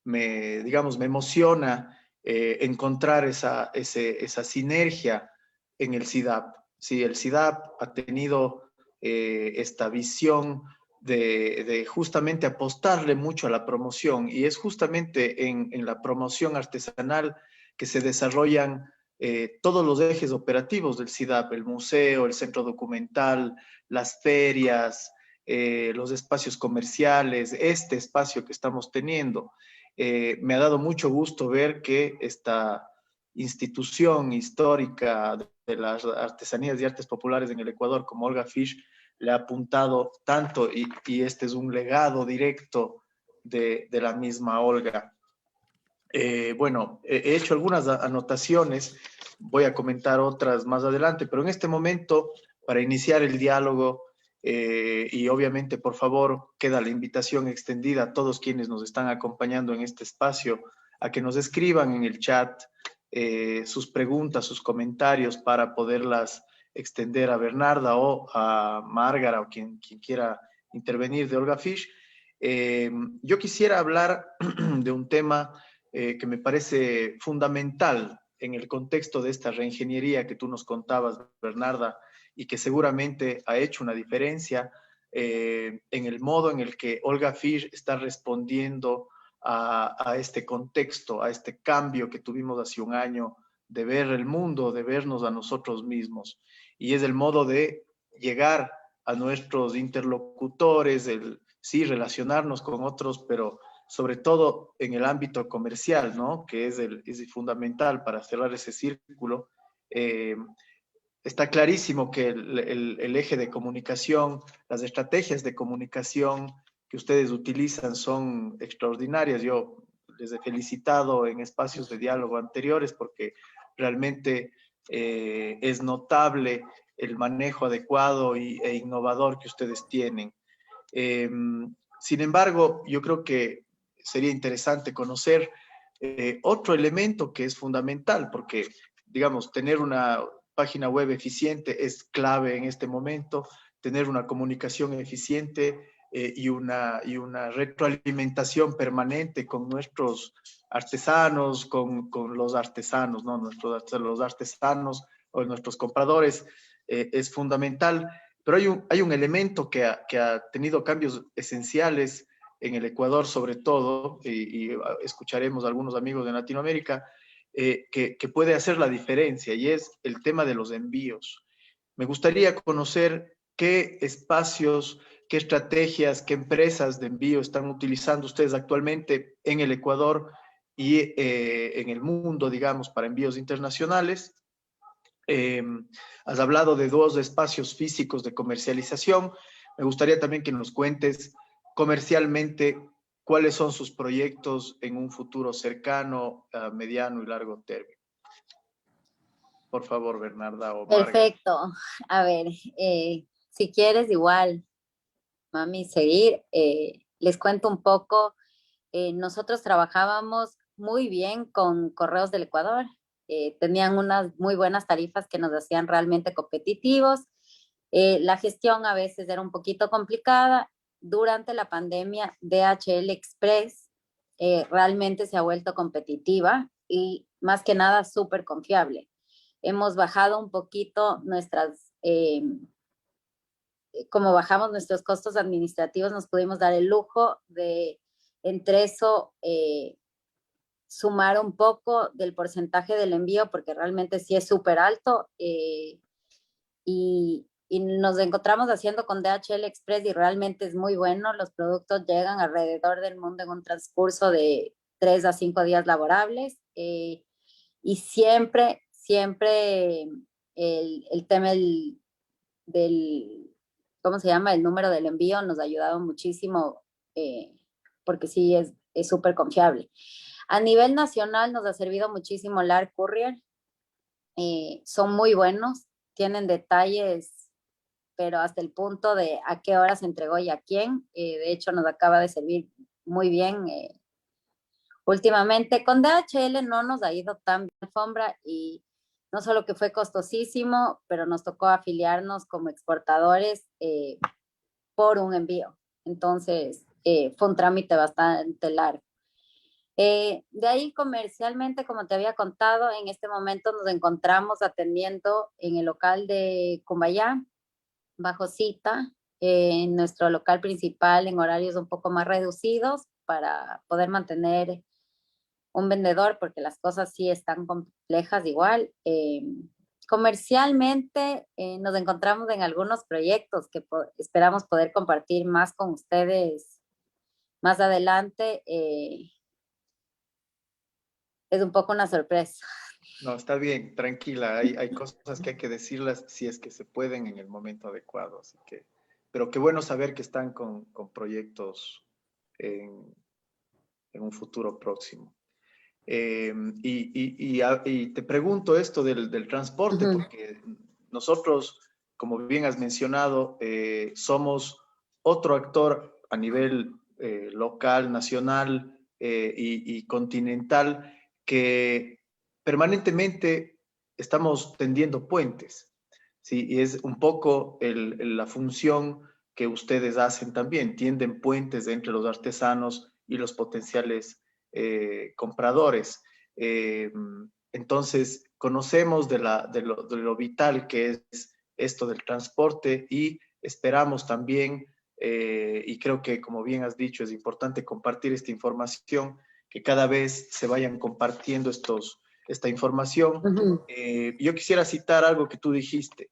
digamos, me emociona encontrar esa sinergia en el CIDAP. Sí, el CIDAP ha tenido esta visión de justamente apostarle mucho a la promoción, y es justamente en la promoción artesanal que se desarrollan todos los ejes operativos del CIDAP, el museo, el centro documental, las ferias, los espacios comerciales, este espacio que estamos teniendo. Me ha dado mucho gusto ver que institución histórica de las artesanías y artes populares en el Ecuador, como Olga Fisch, le ha apuntado tanto, y este es un legado directo de la misma Olga. Bueno, he hecho algunas anotaciones, voy a comentar otras más adelante, pero en este momento, para iniciar el diálogo, y obviamente, por favor, queda la invitación extendida a todos quienes nos están acompañando en este espacio, a que nos escriban en el chat sus preguntas, sus comentarios, para poderlas extender a Bernarda o a Márgara, o quien quiera intervenir de Olga Fisch. Yo quisiera hablar de un tema que me parece fundamental en el contexto de esta reingeniería que tú nos contabas, Bernarda, y que seguramente ha hecho una diferencia en el modo en el que Olga Fisch está respondiendo a este contexto, a este cambio que tuvimos hace un año de ver el mundo, de vernos a nosotros mismos. Y es el modo de llegar a nuestros interlocutores, sí, relacionarnos con otros, pero sobre todo en el ámbito comercial, ¿no? Que es fundamental para cerrar ese círculo. Está clarísimo que el eje de comunicación, las estrategias de comunicación que ustedes utilizan son extraordinarias. Yo les he felicitado en espacios de diálogo anteriores porque realmente es notable el manejo adecuado e innovador que ustedes tienen. Sin embargo, yo creo que sería interesante conocer otro elemento que es fundamental, porque, digamos, tener una página web eficiente es clave en este momento, tener una comunicación eficiente y una retroalimentación permanente con nuestros artesanos, con los artesanos, ¿no? Los artesanos o nuestros compradores es fundamental. Pero hay un elemento que ha tenido cambios esenciales en el Ecuador, sobre todo, y escucharemos a algunos amigos de Latinoamérica, que puede hacer la diferencia, y es el tema de los envíos. Me gustaría conocer qué espacios, qué estrategias, qué empresas de envío están utilizando ustedes actualmente en el Ecuador y en el mundo, digamos, para envíos internacionales. Has hablado de 2 espacios físicos de comercialización. Me gustaría también que nos cuentes comercialmente cuáles son sus proyectos en un futuro cercano, mediano y largo término. Por favor, Bernarda o Marga. Perfecto. A ver, si quieres igual, mami, seguir, les cuento un poco. Nosotros trabajábamos muy bien con Correos del Ecuador. Tenían unas muy buenas tarifas que nos hacían realmente competitivos. La gestión a veces era un poquito complicada. Durante la pandemia, DHL Express realmente se ha vuelto competitiva y más que nada súper confiable. Hemos bajado un poquito como bajamos nuestros costos administrativos, nos pudimos dar el lujo de entre eso sumar un poco del porcentaje del envío, porque realmente sí es súper alto, y nos encontramos haciendo con DHL Express y realmente es muy bueno. Los productos llegan alrededor del mundo en un transcurso de 3 a 5 días laborables, y siempre el tema ¿cómo se llama? El número del envío nos ha ayudado muchísimo, porque sí es súper confiable. A nivel nacional nos ha servido muchísimo LAR Courier. Son muy buenos, tienen detalles, pero hasta el punto de a qué hora se entregó y a quién. De hecho, nos acaba de servir muy bien. Últimamente con DHL no nos ha ido tan bien alfombra, y no solo que fue costosísimo, pero nos tocó afiliarnos como exportadores por un envío. Entonces, fue un trámite bastante largo. De ahí comercialmente, como te había contado, en este momento nos encontramos atendiendo en el local de Cumbayá, bajo cita, en nuestro local principal en horarios un poco más reducidos para poder mantener un vendedor, porque las cosas sí están complejas igual. Comercialmente nos encontramos en algunos proyectos que esperamos poder compartir más con ustedes más adelante. Es un poco una sorpresa. No, está bien, tranquila. Hay cosas que hay que decirlas si es que se pueden en el momento adecuado. Así que, pero qué bueno saber que están con proyectos en, en un futuro próximo. Y te pregunto esto del transporte, Ujú. porque nosotros, como bien has mencionado, somos otro actor a nivel local, nacional y continental que permanentemente estamos tendiendo puentes, ¿sí? Y es un poco la función que ustedes hacen también, tienden puentes entre los artesanos y los potenciales compradores. Eh, entonces, conocemos de lo vital que es esto del transporte y esperamos también, y creo que como bien has dicho, es importante compartir esta información, que cada vez se vayan compartiendo esta información. Ujú. Yo quisiera citar algo que tú dijiste,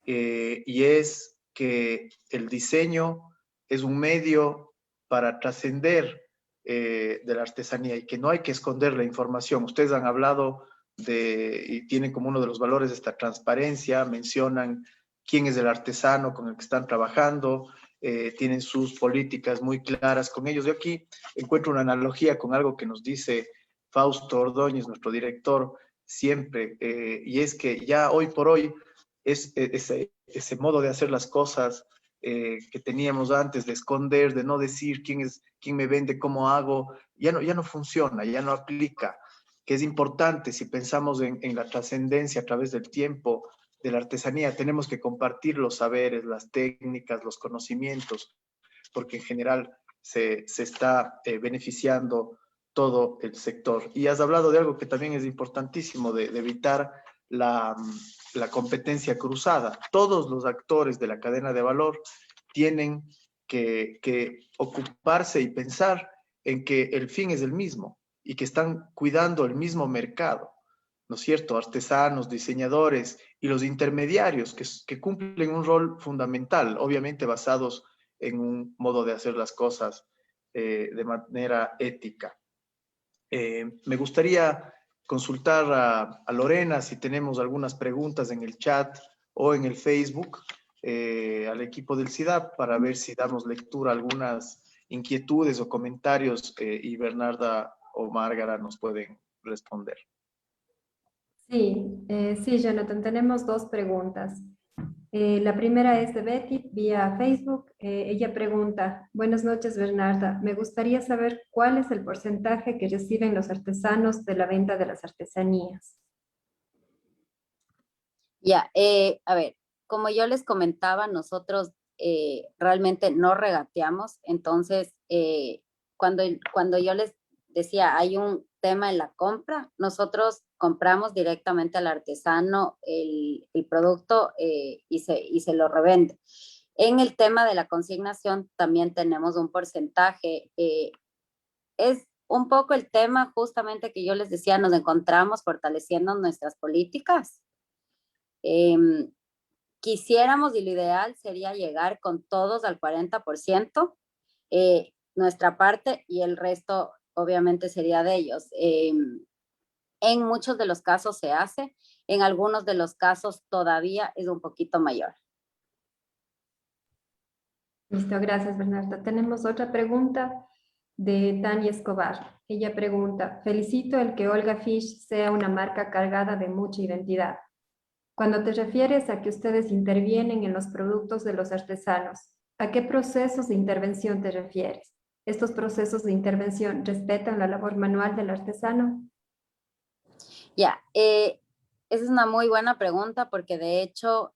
y es que el diseño es un medio para trascender de la artesanía y que no hay que esconder la información. Ustedes han hablado y tienen como uno de los valores esta transparencia, mencionan quién es el artesano con el que están trabajando, tienen sus políticas muy claras con ellos. Yo aquí encuentro una analogía con algo que nos dice Fausto Ordóñez, nuestro director, siempre, y es que ya hoy por hoy ese modo de hacer las cosas que teníamos antes, de esconder, de no decir quién me vende, cómo hago, ya no funciona, ya no aplica, que es importante si pensamos en la trascendencia a través del tiempo de la artesanía, tenemos que compartir los saberes, las técnicas, los conocimientos, porque en general se está beneficiando todo el sector. Y has hablado de algo que también es importantísimo, de evitar la, la competencia cruzada. Todos los actores de la cadena de valor tienen que ocuparse y pensar en que el fin es el mismo y que están cuidando el mismo mercado, ¿no es cierto? Artesanos, diseñadores y los intermediarios que cumplen un rol fundamental, obviamente basados en un modo de hacer las cosas de manera ética. Me gustaría consultar a Lorena si tenemos algunas preguntas en el chat o en el Facebook al equipo del CIDAP para ver si damos lectura a algunas inquietudes o comentarios y Bernarda o Márgara nos pueden responder. Sí, sí, Jonathan, tenemos dos preguntas. La primera es de Betty vía Facebook. Ella pregunta, buenas noches, Bernarda. Me gustaría saber cuál es el porcentaje que reciben los artesanos de la venta de las artesanías. Ya, a ver, como yo les comentaba, nosotros realmente no regateamos, entonces cuando yo les decía hay un tema en la compra, nosotros compramos directamente al artesano el producto y se lo revende. En el tema de la consignación también tenemos un porcentaje, es un poco el tema justamente que yo les decía, nos encontramos fortaleciendo nuestras políticas. Em, Quisiéramos y lo ideal sería llegar con todos al 40%, nuestra parte y el resto obviamente sería de ellos. En muchos de los casos se hace, en algunos de los casos todavía es un poquito mayor. Listo, gracias, Bernarda. Tenemos otra pregunta de Tania Escobar. Ella pregunta, felicito el que Olga Fish sea una marca cargada de mucha identidad. Cuando te refieres a que ustedes intervienen en los productos de los artesanos, ¿a qué procesos de intervención te refieres? ¿Estos procesos de intervención respetan la labor manual del artesano? Ya, esa es una muy buena pregunta porque de hecho,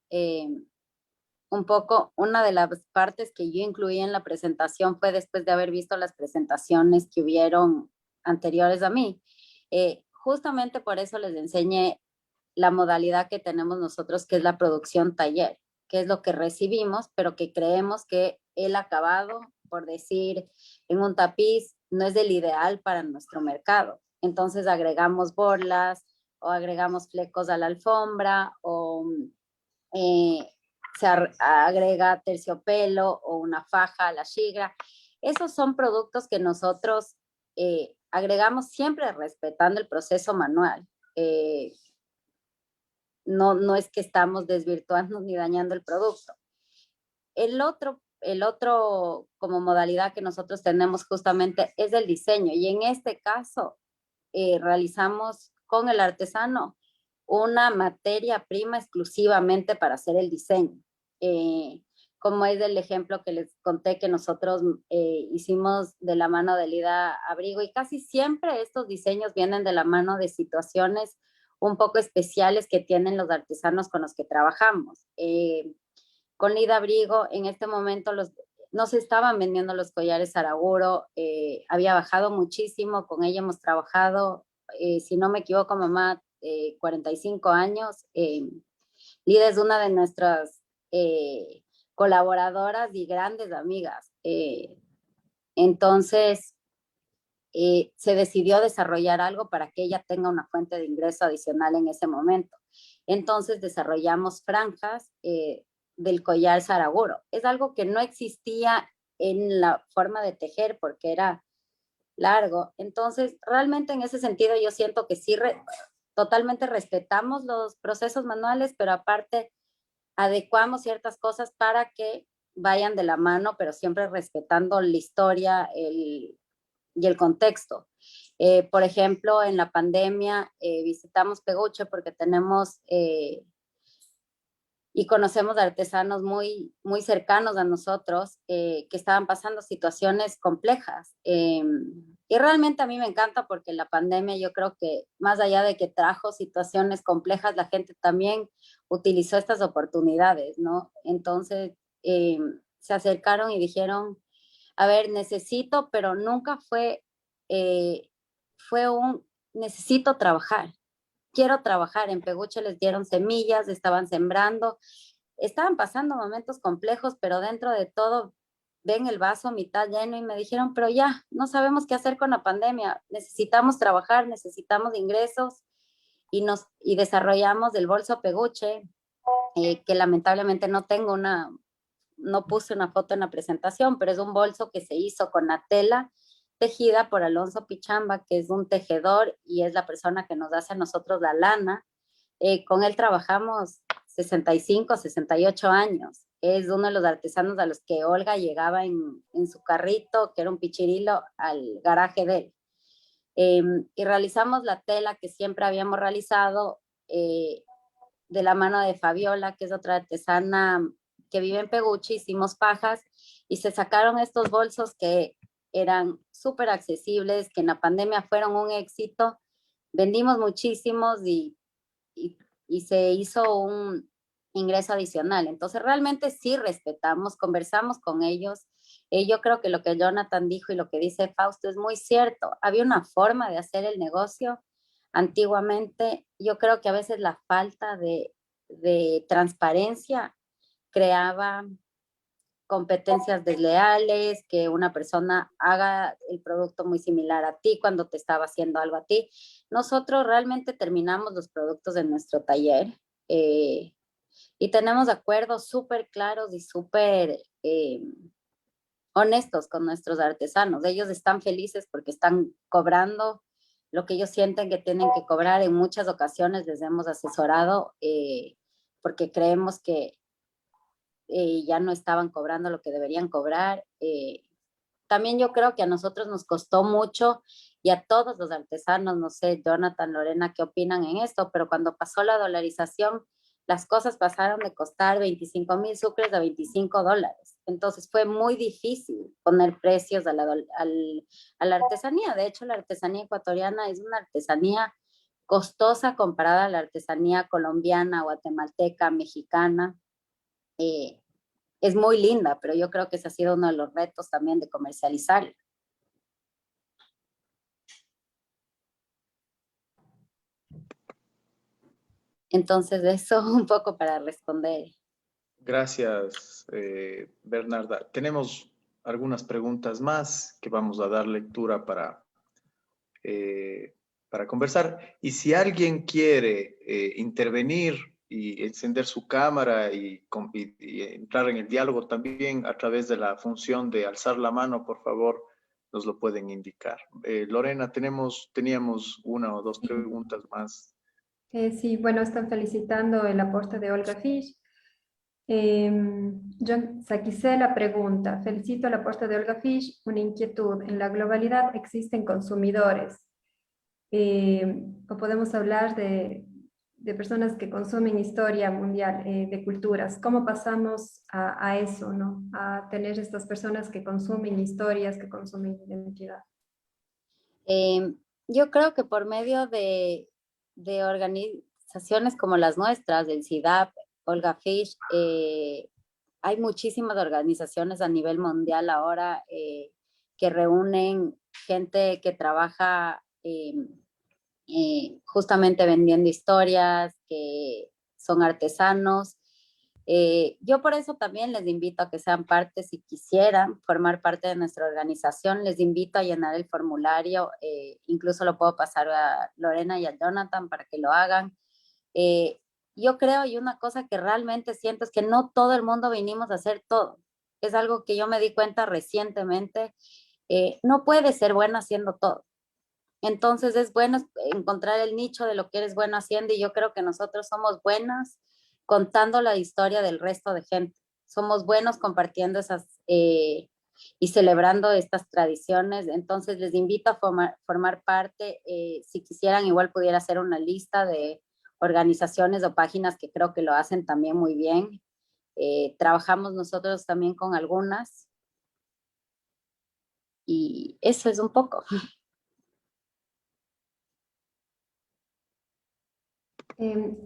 un poco una de las partes que yo incluí en la presentación fue después de haber visto las presentaciones que hubieron anteriores a mí. Justamente por eso les enseñé la modalidad que tenemos nosotros, que es la producción taller, que es lo que recibimos, pero que creemos que el acabado, por decir, en un tapiz, no es el ideal para nuestro mercado. Entonces agregamos borlas o agregamos flecos a la alfombra o eh, se agrega terciopelo o una faja a la shigra. Esos son productos que nosotros agregamos siempre respetando el proceso manual. no es que estamos desvirtuando ni dañando el producto. El otro como modalidad que nosotros tenemos justamente es el diseño, y en este caso realizamos con el artesano una materia prima exclusivamente para hacer el diseño. Como es el ejemplo que les conté que nosotros hicimos de la mano de Lida Abrigo, y casi siempre estos diseños vienen de la mano de situaciones un poco especiales que tienen los artesanos con los que trabajamos. Con Lida Abrigo en este momento no se estaban vendiendo los collares Saraguro, había bajado muchísimo, con ella hemos trabajado, si no me equivoco, mamá, 45 años. Lida es una de nuestras colaboradoras y grandes amigas. Entonces, se decidió desarrollar algo para que ella tenga una fuente de ingreso adicional en ese momento. Entonces, desarrollamos franjas del collar Saraguro. Es algo que no existía en la forma de tejer porque era largo. Entonces, realmente en ese sentido yo siento que sí, totalmente respetamos los procesos manuales, pero aparte adecuamos ciertas cosas para que vayan de la mano, pero siempre respetando la historia y el contexto. Por ejemplo, en la pandemia visitamos Peguche porque tenemos y conocemos artesanos muy, muy cercanos a nosotros que estaban pasando situaciones complejas. Y realmente a mí me encanta porque la pandemia yo creo que más allá de que trajo situaciones complejas, la gente también utilizó estas oportunidades, ¿no? Entonces se acercaron y dijeron, a ver, necesito, pero nunca fue un necesito trabajar. Quiero trabajar. En Peguche les dieron semillas, estaban sembrando, estaban pasando momentos complejos, pero dentro de todo ven el vaso mitad lleno y me dijeron, pero ya, no sabemos qué hacer con la pandemia, necesitamos trabajar, necesitamos ingresos, y desarrollamos el bolso Peguche, que lamentablemente no puse una foto en la presentación, pero es un bolso que se hizo con la tela tejida por Alonso Pichamba, que es un tejedor y es la persona que nos hace a nosotros la lana. Con él trabajamos 65, 68 años. Es uno de los artesanos a los que Olga llegaba en su carrito, que era un pichirilo, al garaje de él. Y realizamos la tela que siempre habíamos realizado de la mano de Fabiola, que es otra artesana que vive en Peguche. Hicimos pajas y se sacaron estos bolsos que eran súper accesibles, que en la pandemia fueron un éxito. Vendimos muchísimos y se hizo un ingreso adicional. Entonces realmente sí respetamos, conversamos con ellos. Yo creo que lo que Jonathan dijo y lo que dice Fausto es muy cierto. Había una forma de hacer el negocio antiguamente. Yo creo que a veces la falta de transparencia creaba competencias desleales, que una persona haga el producto muy similar a ti cuando te estaba haciendo algo a ti. Nosotros realmente terminamos los productos de nuestro taller y tenemos acuerdos súper claros y súper honestos con nuestros artesanos. Ellos están felices porque están cobrando lo que ellos sienten que tienen que cobrar. En muchas ocasiones les hemos asesorado porque creemos que ya no estaban cobrando lo que deberían cobrar. También yo creo que a nosotros nos costó mucho y a todos los artesanos, no sé, Jonathan, Lorena, ¿qué opinan en esto? Pero cuando pasó la dolarización, las cosas pasaron de costar 25,000 sucres a $25. Entonces fue muy difícil poner precios a la artesanía. De hecho, la artesanía ecuatoriana es una artesanía costosa comparada a la artesanía colombiana, guatemalteca, mexicana. Es muy linda, pero yo creo que ese ha sido uno de los retos también de comercializar. Entonces, eso un poco para responder. Gracias, Bernarda. Tenemos algunas preguntas más que vamos a dar lectura para conversar. Y si alguien quiere intervenir y encender su cámara y entrar en el diálogo también a través de la función de alzar la mano, por favor, nos lo pueden indicar. Lorena, teníamos una o dos preguntas más Sí, bueno, están felicitando el aporte de Olga Fish. John Saquicela pregunta, felicito el aporte de Olga Fish, una inquietud. En la globalidad existen consumidores. O podemos hablar de personas que consumen historia mundial, de culturas. ¿Cómo pasamos a eso, no? A tener estas personas que consumen historias, que consumen identidad. Yo creo que por medio de organizaciones como las nuestras, del CIDAP, Olga Fish, hay muchísimas organizaciones a nivel mundial ahora que reúnen gente que trabaja justamente vendiendo historias, que son artesanos. Yo por eso también les invito a que sean parte, si quisieran formar parte de nuestra organización, les invito a llenar el formulario, incluso lo puedo pasar a Lorena y a Jonathan para que lo hagan. Eh, yo creo, y una cosa que realmente siento es que no todo el mundo vinimos a hacer todo. Es algo que yo me di cuenta recientemente. No puedes ser buena haciendo todo. Entonces es bueno encontrar el nicho de lo que eres bueno haciendo y yo creo que nosotros somos buenas contando la historia del resto de gente. Somos buenos compartiendo esas y celebrando estas tradiciones. Entonces les invito a formar parte. Si quisieran, igual pudiera hacer una lista de organizaciones o páginas que creo que lo hacen también muy bien. Trabajamos nosotros también con algunas. Y eso es un poco.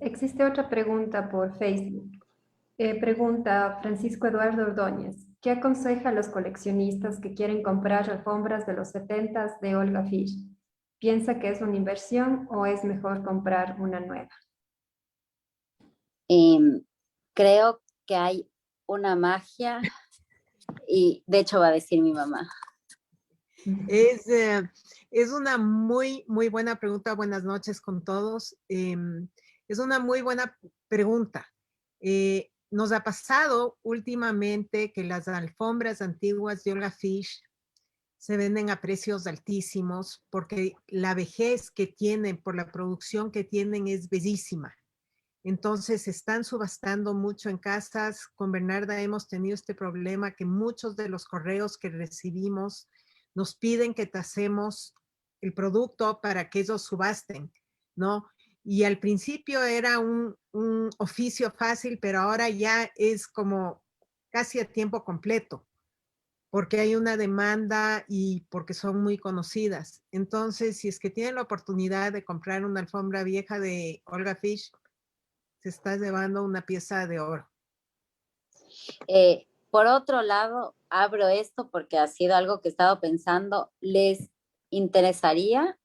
Existe otra pregunta por Facebook. Pregunta Francisco Eduardo Ordóñez. ¿Qué aconseja a los coleccionistas que quieren comprar alfombras de los 70s de Olga Fish? ¿Piensa que es una inversión o es mejor comprar una nueva? Creo que hay una magia y de hecho va a decir mi mamá. Es una muy buena pregunta. Buenas noches con todos. Es una muy buena pregunta. Nos ha pasado últimamente que las alfombras antiguas de Olga Fish se venden a precios altísimos porque la vejez que tienen, por la producción que tienen, es bellísima. Entonces se están subastando mucho en casas. Con Bernarda hemos tenido este problema que muchos de los correos que recibimos nos piden que tasemos el producto para que ellos subasten, ¿no? Y al principio era un oficio fácil, pero ahora ya es como casi a tiempo completo, porque hay una demanda y porque son muy conocidas. Entonces, si es que tienen la oportunidad de comprar una alfombra vieja de Olga Fish, se está llevando una pieza de oro. Por otro lado, abro esto porque ha sido algo que he estado pensando. ¿Les interesaría,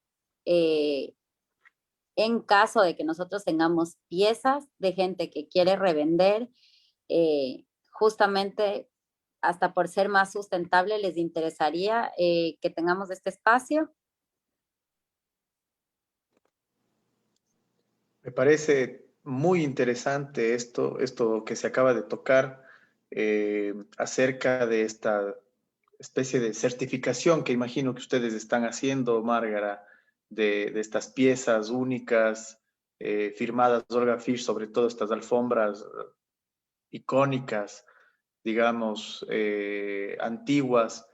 en caso de que nosotros tengamos piezas de gente que quiere revender, justamente hasta por ser más sustentable, les interesaría que tengamos este espacio? Me parece muy interesante esto que se acaba de tocar acerca de esta especie de certificación que imagino que ustedes están haciendo, Márgara, de estas piezas únicas firmadas Olga Fish, sobre todo estas alfombras icónicas, digamos, antiguas.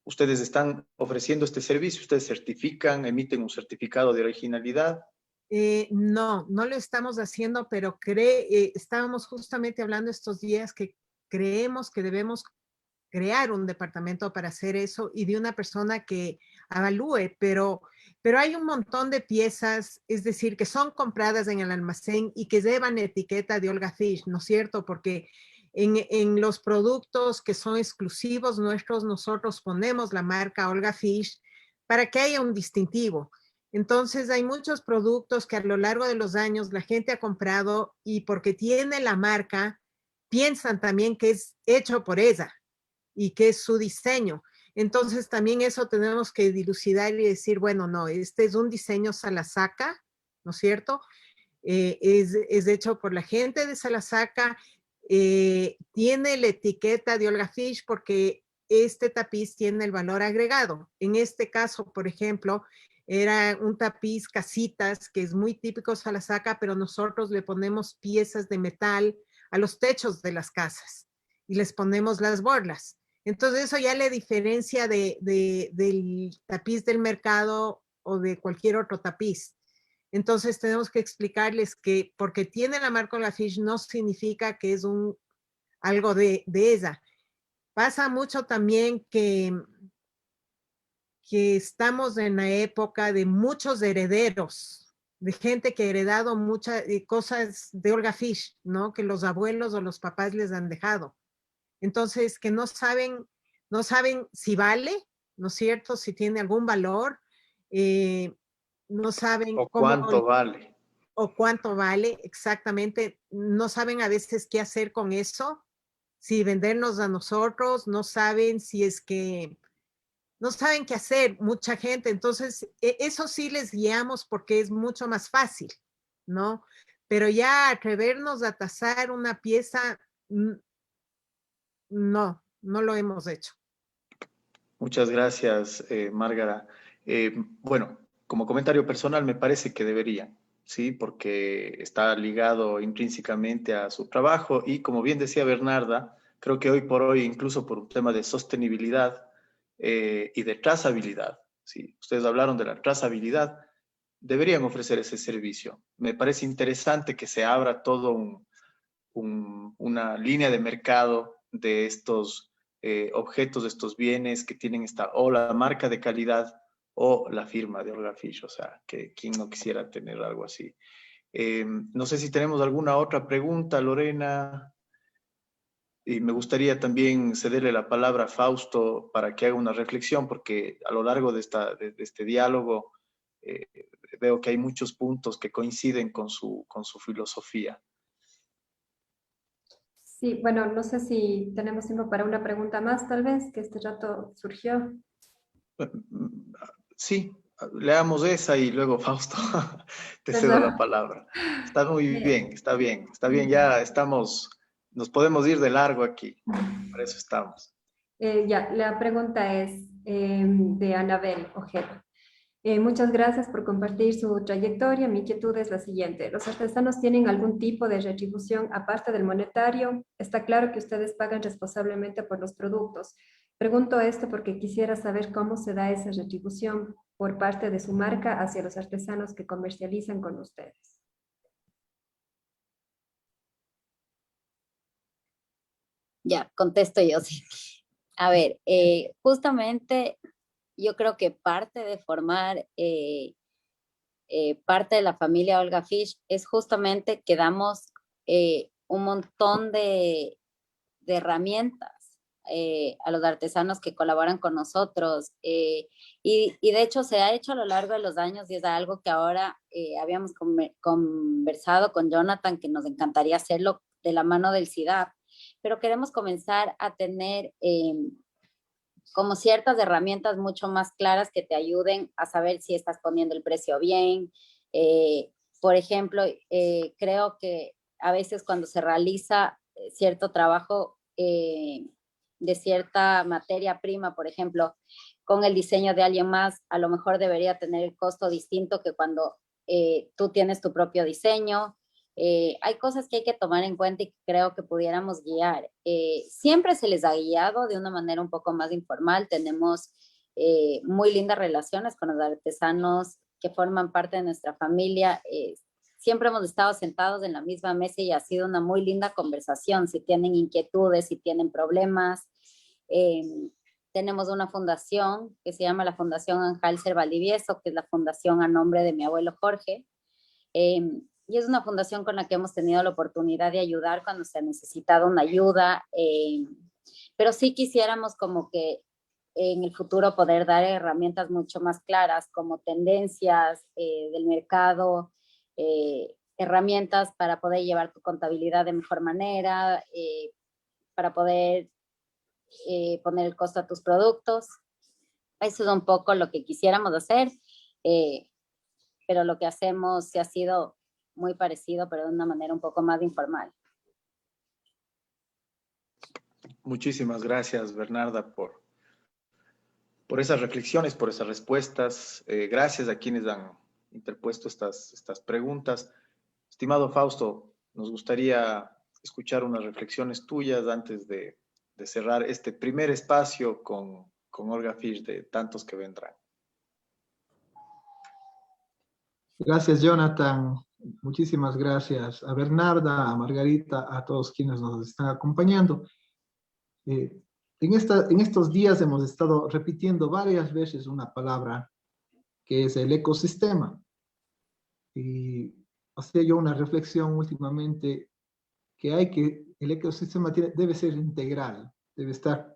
Ustedes están ofreciendo este servicio, ustedes certifican, emiten un certificado de originalidad. No lo estamos haciendo, pero estábamos justamente hablando estos días que creemos que debemos crear un departamento para hacer eso y de una persona que evalúe, pero hay un montón de piezas, es decir, que son compradas en el almacén y que llevan etiqueta de Olga Fish, ¿no es cierto? Porque en los productos que son exclusivos nuestros, nosotros ponemos la marca Olga Fish para que haya un distintivo. Entonces hay muchos productos que a lo largo de los años la gente ha comprado y porque tiene la marca, piensan también que es hecho por ella y que es su diseño. Entonces también eso tenemos que dilucidar y decir, bueno, no, este es un diseño Salasaca, ¿no es cierto? Es hecho por la gente de Salasaca, tiene la etiqueta de Olga Fish porque este tapiz tiene el valor agregado. En este caso, por ejemplo, Era un tapiz casitas, que es muy típico Salasaca, pero nosotros le ponemos piezas de metal a los techos de las casas y les ponemos las borlas. Entonces eso ya le diferencia del tapiz del mercado o de cualquier otro tapiz. Entonces tenemos que explicarles que porque tiene la marca Olga Fish no significa que es algo de ella. Pasa mucho también que estamos en la época de muchos herederos, de gente que ha heredado muchas cosas de Olga Fish, ¿no? Que los abuelos o los papás les han dejado. Entonces, que no saben si vale, ¿no es cierto? Si tiene algún valor, no saben ¿O cuánto vale? O cuánto vale, exactamente. No saben a veces qué hacer con eso, si vendernos a nosotros, no saben si es que no saben qué hacer, mucha gente. Entonces, eso sí les guiamos porque es mucho más fácil, ¿no? Pero ya atrevernos a tasar una pieza, no lo hemos hecho. Muchas gracias, Márgara. Bueno, como comentario personal, me parece que debería, ¿sí? Porque está ligado intrínsecamente a su trabajo y, como bien decía Bernarda, creo que hoy por hoy, incluso por un tema de sostenibilidad y de trazabilidad, ¿sí? Ustedes hablaron de la trazabilidad, deberían ofrecer ese servicio. Me parece interesante que se abra todo una línea de mercado de estos objetos, de estos bienes que tienen o la marca de calidad o la firma de Olga Fish. O sea, que quién no quisiera tener algo así. No sé si tenemos alguna otra pregunta, Lorena. Y me gustaría también cederle la palabra a Fausto para que haga una reflexión, porque a lo largo de este diálogo eh, veo que hay muchos puntos que coinciden con su filosofía. Sí, bueno, no sé si tenemos tiempo para una pregunta más, tal vez, que este rato surgió. Sí, leamos esa y luego, Fausto, te cedo la Perdón. palabra. Está muy Eh, bien, está bien, está bien, ya estamos, nos podemos ir de largo aquí, para eso estamos. Ya, la pregunta es de Anabel Ojeda. Muchas gracias por compartir su trayectoria. Mi inquietud es la siguiente. ¿Los artesanos tienen algún tipo de retribución aparte del monetario? Está claro que ustedes pagan responsablemente por los productos. Pregunto esto porque quisiera saber cómo se da esa retribución por parte de su marca hacia los artesanos que comercializan con ustedes. Ya, contesto yo, sí. A ver, justamente yo creo que parte de formar parte de la familia Olga Fish es justamente que damos un montón de herramientas a los artesanos que colaboran con nosotros. Y de hecho se ha hecho a lo largo de los años y es algo que ahora habíamos conversado con Jonathan, que nos encantaría hacerlo de la mano del CIDAP, pero queremos comenzar a tener como ciertas herramientas mucho más claras que te ayuden a saber si estás poniendo el precio bien. Por ejemplo, creo que a veces cuando se realiza cierto trabajo de cierta materia prima, por ejemplo, con el diseño de alguien más, a lo mejor debería tener el costo distinto que cuando tú tienes tu propio diseño. Hay cosas que hay que tomar en cuenta y creo que pudiéramos guiar. Siempre se les ha guiado de una manera un poco más informal. Tenemos muy lindas relaciones con los artesanos que forman parte de nuestra familia. Siempre hemos estado sentados en la misma mesa y ha sido una muy linda conversación. Si tienen inquietudes, si tienen problemas. Tenemos una fundación que se llama la Fundación Anjalser Valdivieso, que es la fundación a nombre de mi abuelo Jorge. Y es una fundación con la que hemos tenido la oportunidad de ayudar cuando se ha necesitado una ayuda, pero sí quisiéramos como que en el futuro poder dar herramientas mucho más claras como tendencias del mercado, herramientas para poder llevar tu contabilidad de mejor manera, para poder poner el costo a tus productos. Eso es un poco lo que quisiéramos hacer, pero lo que hacemos sí ha sido muy parecido, pero de una manera un poco más informal. Muchísimas gracias, Bernarda, por esas reflexiones, por esas respuestas. Gracias a quienes han interpuesto estas preguntas. Estimado Fausto, nos gustaría escuchar unas reflexiones tuyas antes de cerrar este primer espacio con Olga Fisch, de tantos que vendrán. Gracias, Jonathan. Muchísimas gracias a Bernarda, a Margarita, a todos quienes nos están acompañando. En estos días hemos estado repitiendo varias veces una palabra que es el ecosistema. Y hacía yo una reflexión últimamente que el ecosistema debe ser integral, debe estar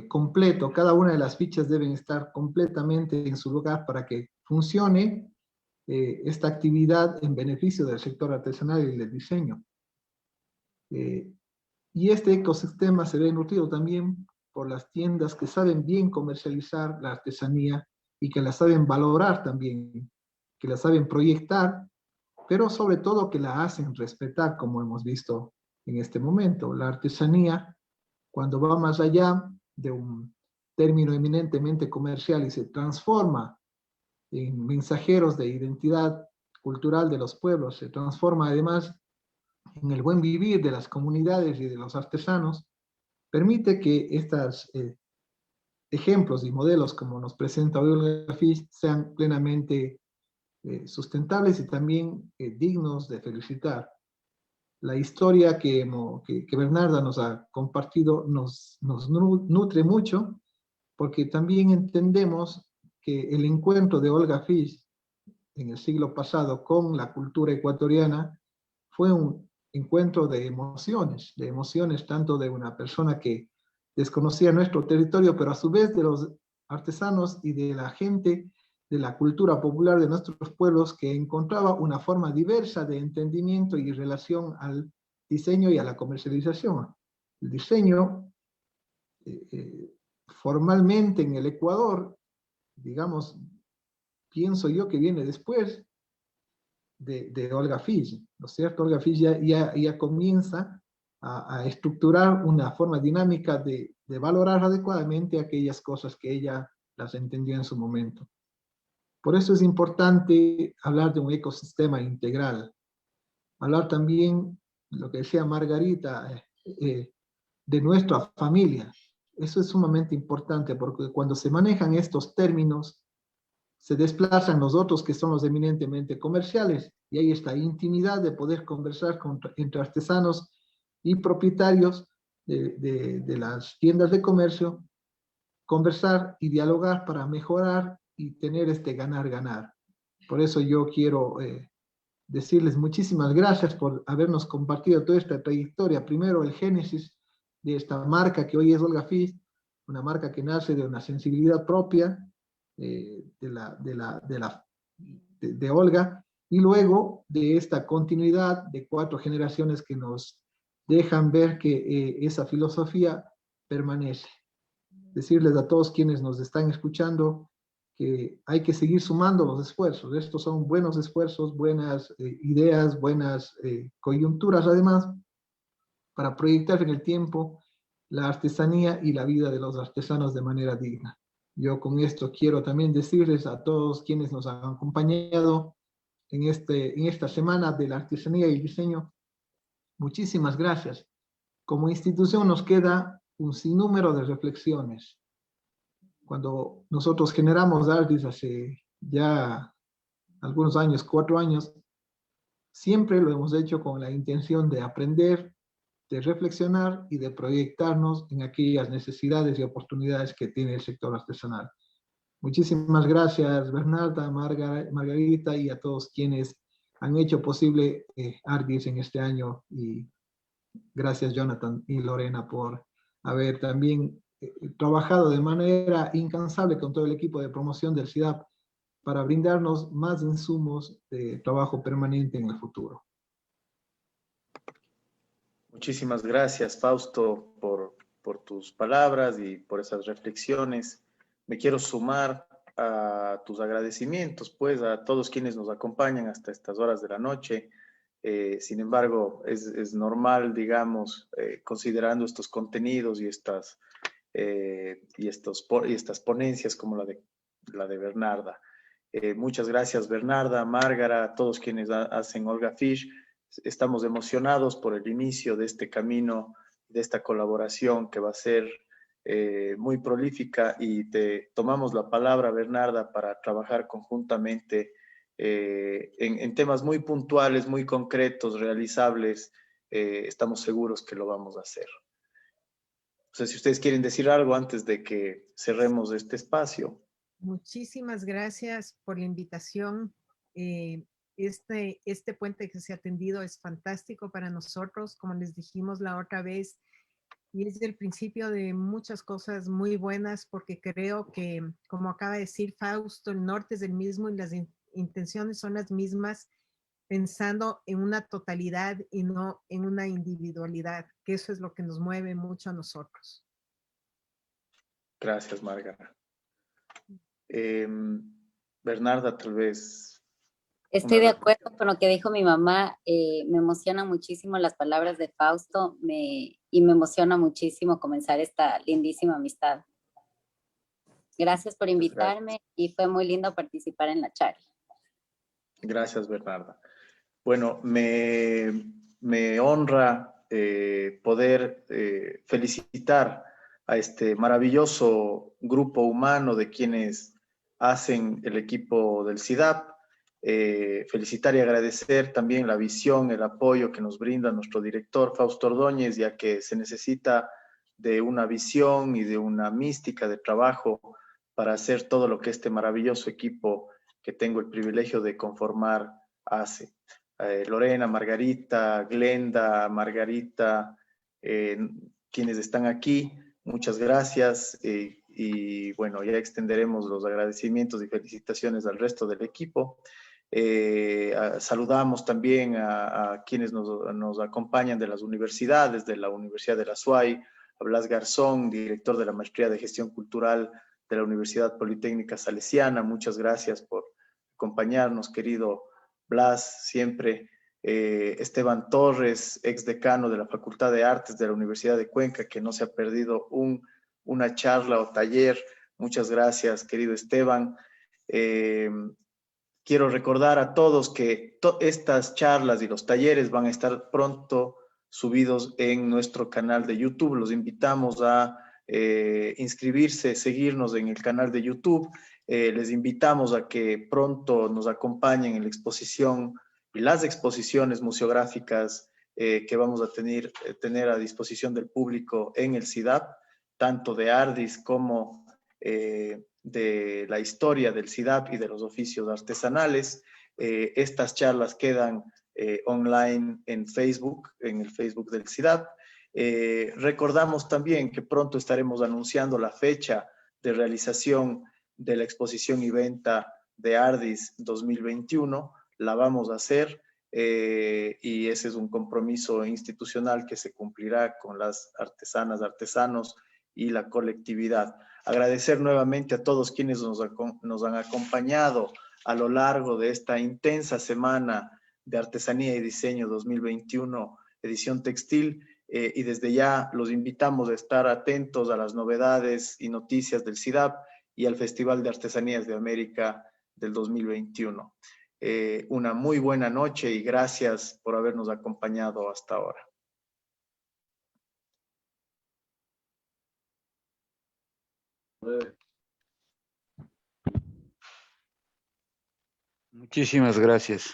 completo. Cada una de las fichas deben estar completamente en su lugar para que funcione esta actividad en beneficio del sector artesanal y del diseño. Y este ecosistema se ve nutrido también por las tiendas que saben bien comercializar la artesanía y que la saben valorar también, que la saben proyectar, pero sobre todo que la hacen respetar, como hemos visto en este momento. La artesanía, cuando va más allá de un término eminentemente comercial y se transforma en mensajeros de identidad cultural de los pueblos, se transforma además en el buen vivir de las comunidades y de los artesanos, permite que estos ejemplos y modelos, como nos presenta Olga Fisch, sean plenamente sustentables y también dignos de felicitar. La historia que Bernarda nos ha compartido nos nutre mucho, porque también entendemos que el encuentro de Olga Fisch en el siglo pasado con la cultura ecuatoriana fue un encuentro de emociones tanto de una persona que desconocía nuestro territorio, pero a su vez de los artesanos y de la gente de la cultura popular de nuestros pueblos, que encontraba una forma diversa de entendimiento y relación al diseño y a la comercialización. El diseño, formalmente en el Ecuador, digamos, pienso yo que viene después de Olga Fisch, ¿no es cierto? Olga Fisch ya comienza a estructurar una forma dinámica de valorar adecuadamente aquellas cosas que ella las entendió en su momento. Por eso es importante hablar de un ecosistema integral. Hablar también, lo que decía Margarita, de nuestra familia. Eso es sumamente importante porque cuando se manejan estos términos, se desplazan los otros que son los eminentemente comerciales, y hay esta intimidad de poder conversar entre artesanos y propietarios de las tiendas de comercio, conversar y dialogar para mejorar y tener este ganar-ganar. Por eso yo quiero decirles muchísimas gracias por habernos compartido toda esta trayectoria. Primero, el génesis de esta marca que hoy es Olga Fisch, una marca que nace de una sensibilidad propia de Olga, y luego de esta continuidad de 4 generaciones que nos dejan ver que esa filosofía permanece. Decirles a todos quienes nos están escuchando que hay que seguir sumando los esfuerzos. Estos son buenos esfuerzos, buenas ideas, buenas coyunturas además, para proyectar en el tiempo la artesanía y la vida de los artesanos de manera digna. Yo con esto quiero también decirles a todos quienes nos han acompañado en esta semana de la artesanía y el diseño, muchísimas gracias. Como institución nos queda un sinnúmero de reflexiones. Cuando nosotros generamos Ardis hace ya algunos años, 4 años, siempre lo hemos hecho con la intención de aprender, de reflexionar y de proyectarnos en aquellas necesidades y oportunidades que tiene el sector artesanal. Muchísimas gracias, Bernarda, Margarita, y a todos quienes han hecho posible Ardis en este año. Y gracias, Jonathan y Lorena, por haber también trabajado de manera incansable con todo el equipo de promoción del CIDAP para brindarnos más insumos de trabajo permanente en el futuro. Muchísimas gracias, Fausto, por tus palabras y por esas reflexiones. Me quiero sumar a tus agradecimientos, pues, a todos quienes nos acompañan hasta estas horas de la noche. Sin embargo, es normal, digamos, considerando estos contenidos y y estas ponencias como la de Bernarda. Muchas gracias, Bernarda, Márgara, todos quienes hacen Olga Fish. Estamos emocionados por el inicio de este camino, de esta colaboración que va a ser muy prolífica, y te tomamos la palabra, Bernarda, para trabajar conjuntamente en temas muy puntuales, muy concretos, realizables. Estamos seguros que lo vamos a hacer. No sé si ustedes quieren decir algo antes de que cerremos este espacio. Muchísimas gracias por la invitación. Este puente que se ha tendido es fantástico para nosotros, como les dijimos la otra vez, y es el principio de muchas cosas muy buenas, porque creo que, como acaba de decir Fausto, el norte es el mismo y las intenciones son las mismas, pensando en una totalidad y no en una individualidad, que eso es lo que nos mueve mucho a nosotros. Gracias, Márgara. Bernarda, tal vez. Estoy de acuerdo con lo que dijo mi mamá. Me emocionan muchísimo las palabras de Fausto y me emociona muchísimo comenzar esta lindísima amistad. Gracias por invitarme y fue muy lindo participar en la charla. Gracias, Bernarda. Bueno, me honra poder felicitar a este maravilloso grupo humano de quienes hacen el equipo del CIDAP. Felicitar y agradecer también la visión, el apoyo que nos brinda nuestro director Fausto Ordóñez, ya que se necesita de una visión y de una mística de trabajo para hacer todo lo que este maravilloso equipo que tengo el privilegio de conformar hace. Lorena, Margarita, Glenda, Margarita, quienes están aquí, muchas gracias, y bueno, ya extenderemos los agradecimientos y felicitaciones al resto del equipo. Saludamos también a quienes nos acompañan de las universidades, de la Universidad de la SUAY, a Blas Garzón, director de la Maestría de Gestión Cultural de la Universidad Politécnica Salesiana. Muchas gracias por acompañarnos, querido Blas, siempre. Esteban Torres, ex decano de la Facultad de Artes de la Universidad de Cuenca, que no se ha perdido una charla o taller. Muchas gracias, querido Esteban. Quiero recordar a todos que estas charlas y los talleres van a estar pronto subidos en nuestro canal de YouTube. Los invitamos a inscribirse, seguirnos en el canal de YouTube. Les invitamos a que pronto nos acompañen en la exposición y las exposiciones museográficas que vamos a tener a disposición del público en el CIDAP, tanto de Ardis como de la historia del CIDAP y de los oficios artesanales. Estas charlas quedan online en Facebook, en el Facebook del CIDAP. Recordamos también que pronto estaremos anunciando la fecha de realización de la exposición y venta de Ardis 2021. La vamos a hacer y ese es un compromiso institucional que se cumplirá con las artesanas, artesanos y la colectividad. Agradecer nuevamente a todos quienes nos han acompañado a lo largo de esta intensa semana de Artesanía y Diseño 2021, edición textil, y desde ya los invitamos a estar atentos a las novedades y noticias del CIDAP y al Festival de Artesanías de América del 2021. Una muy buena noche y gracias por habernos acompañado hasta ahora. Muchísimas gracias.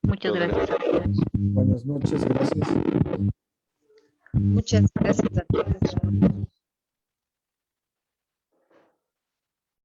Muchas gracias a todos. Buenas noches, gracias. Muchas gracias a todos.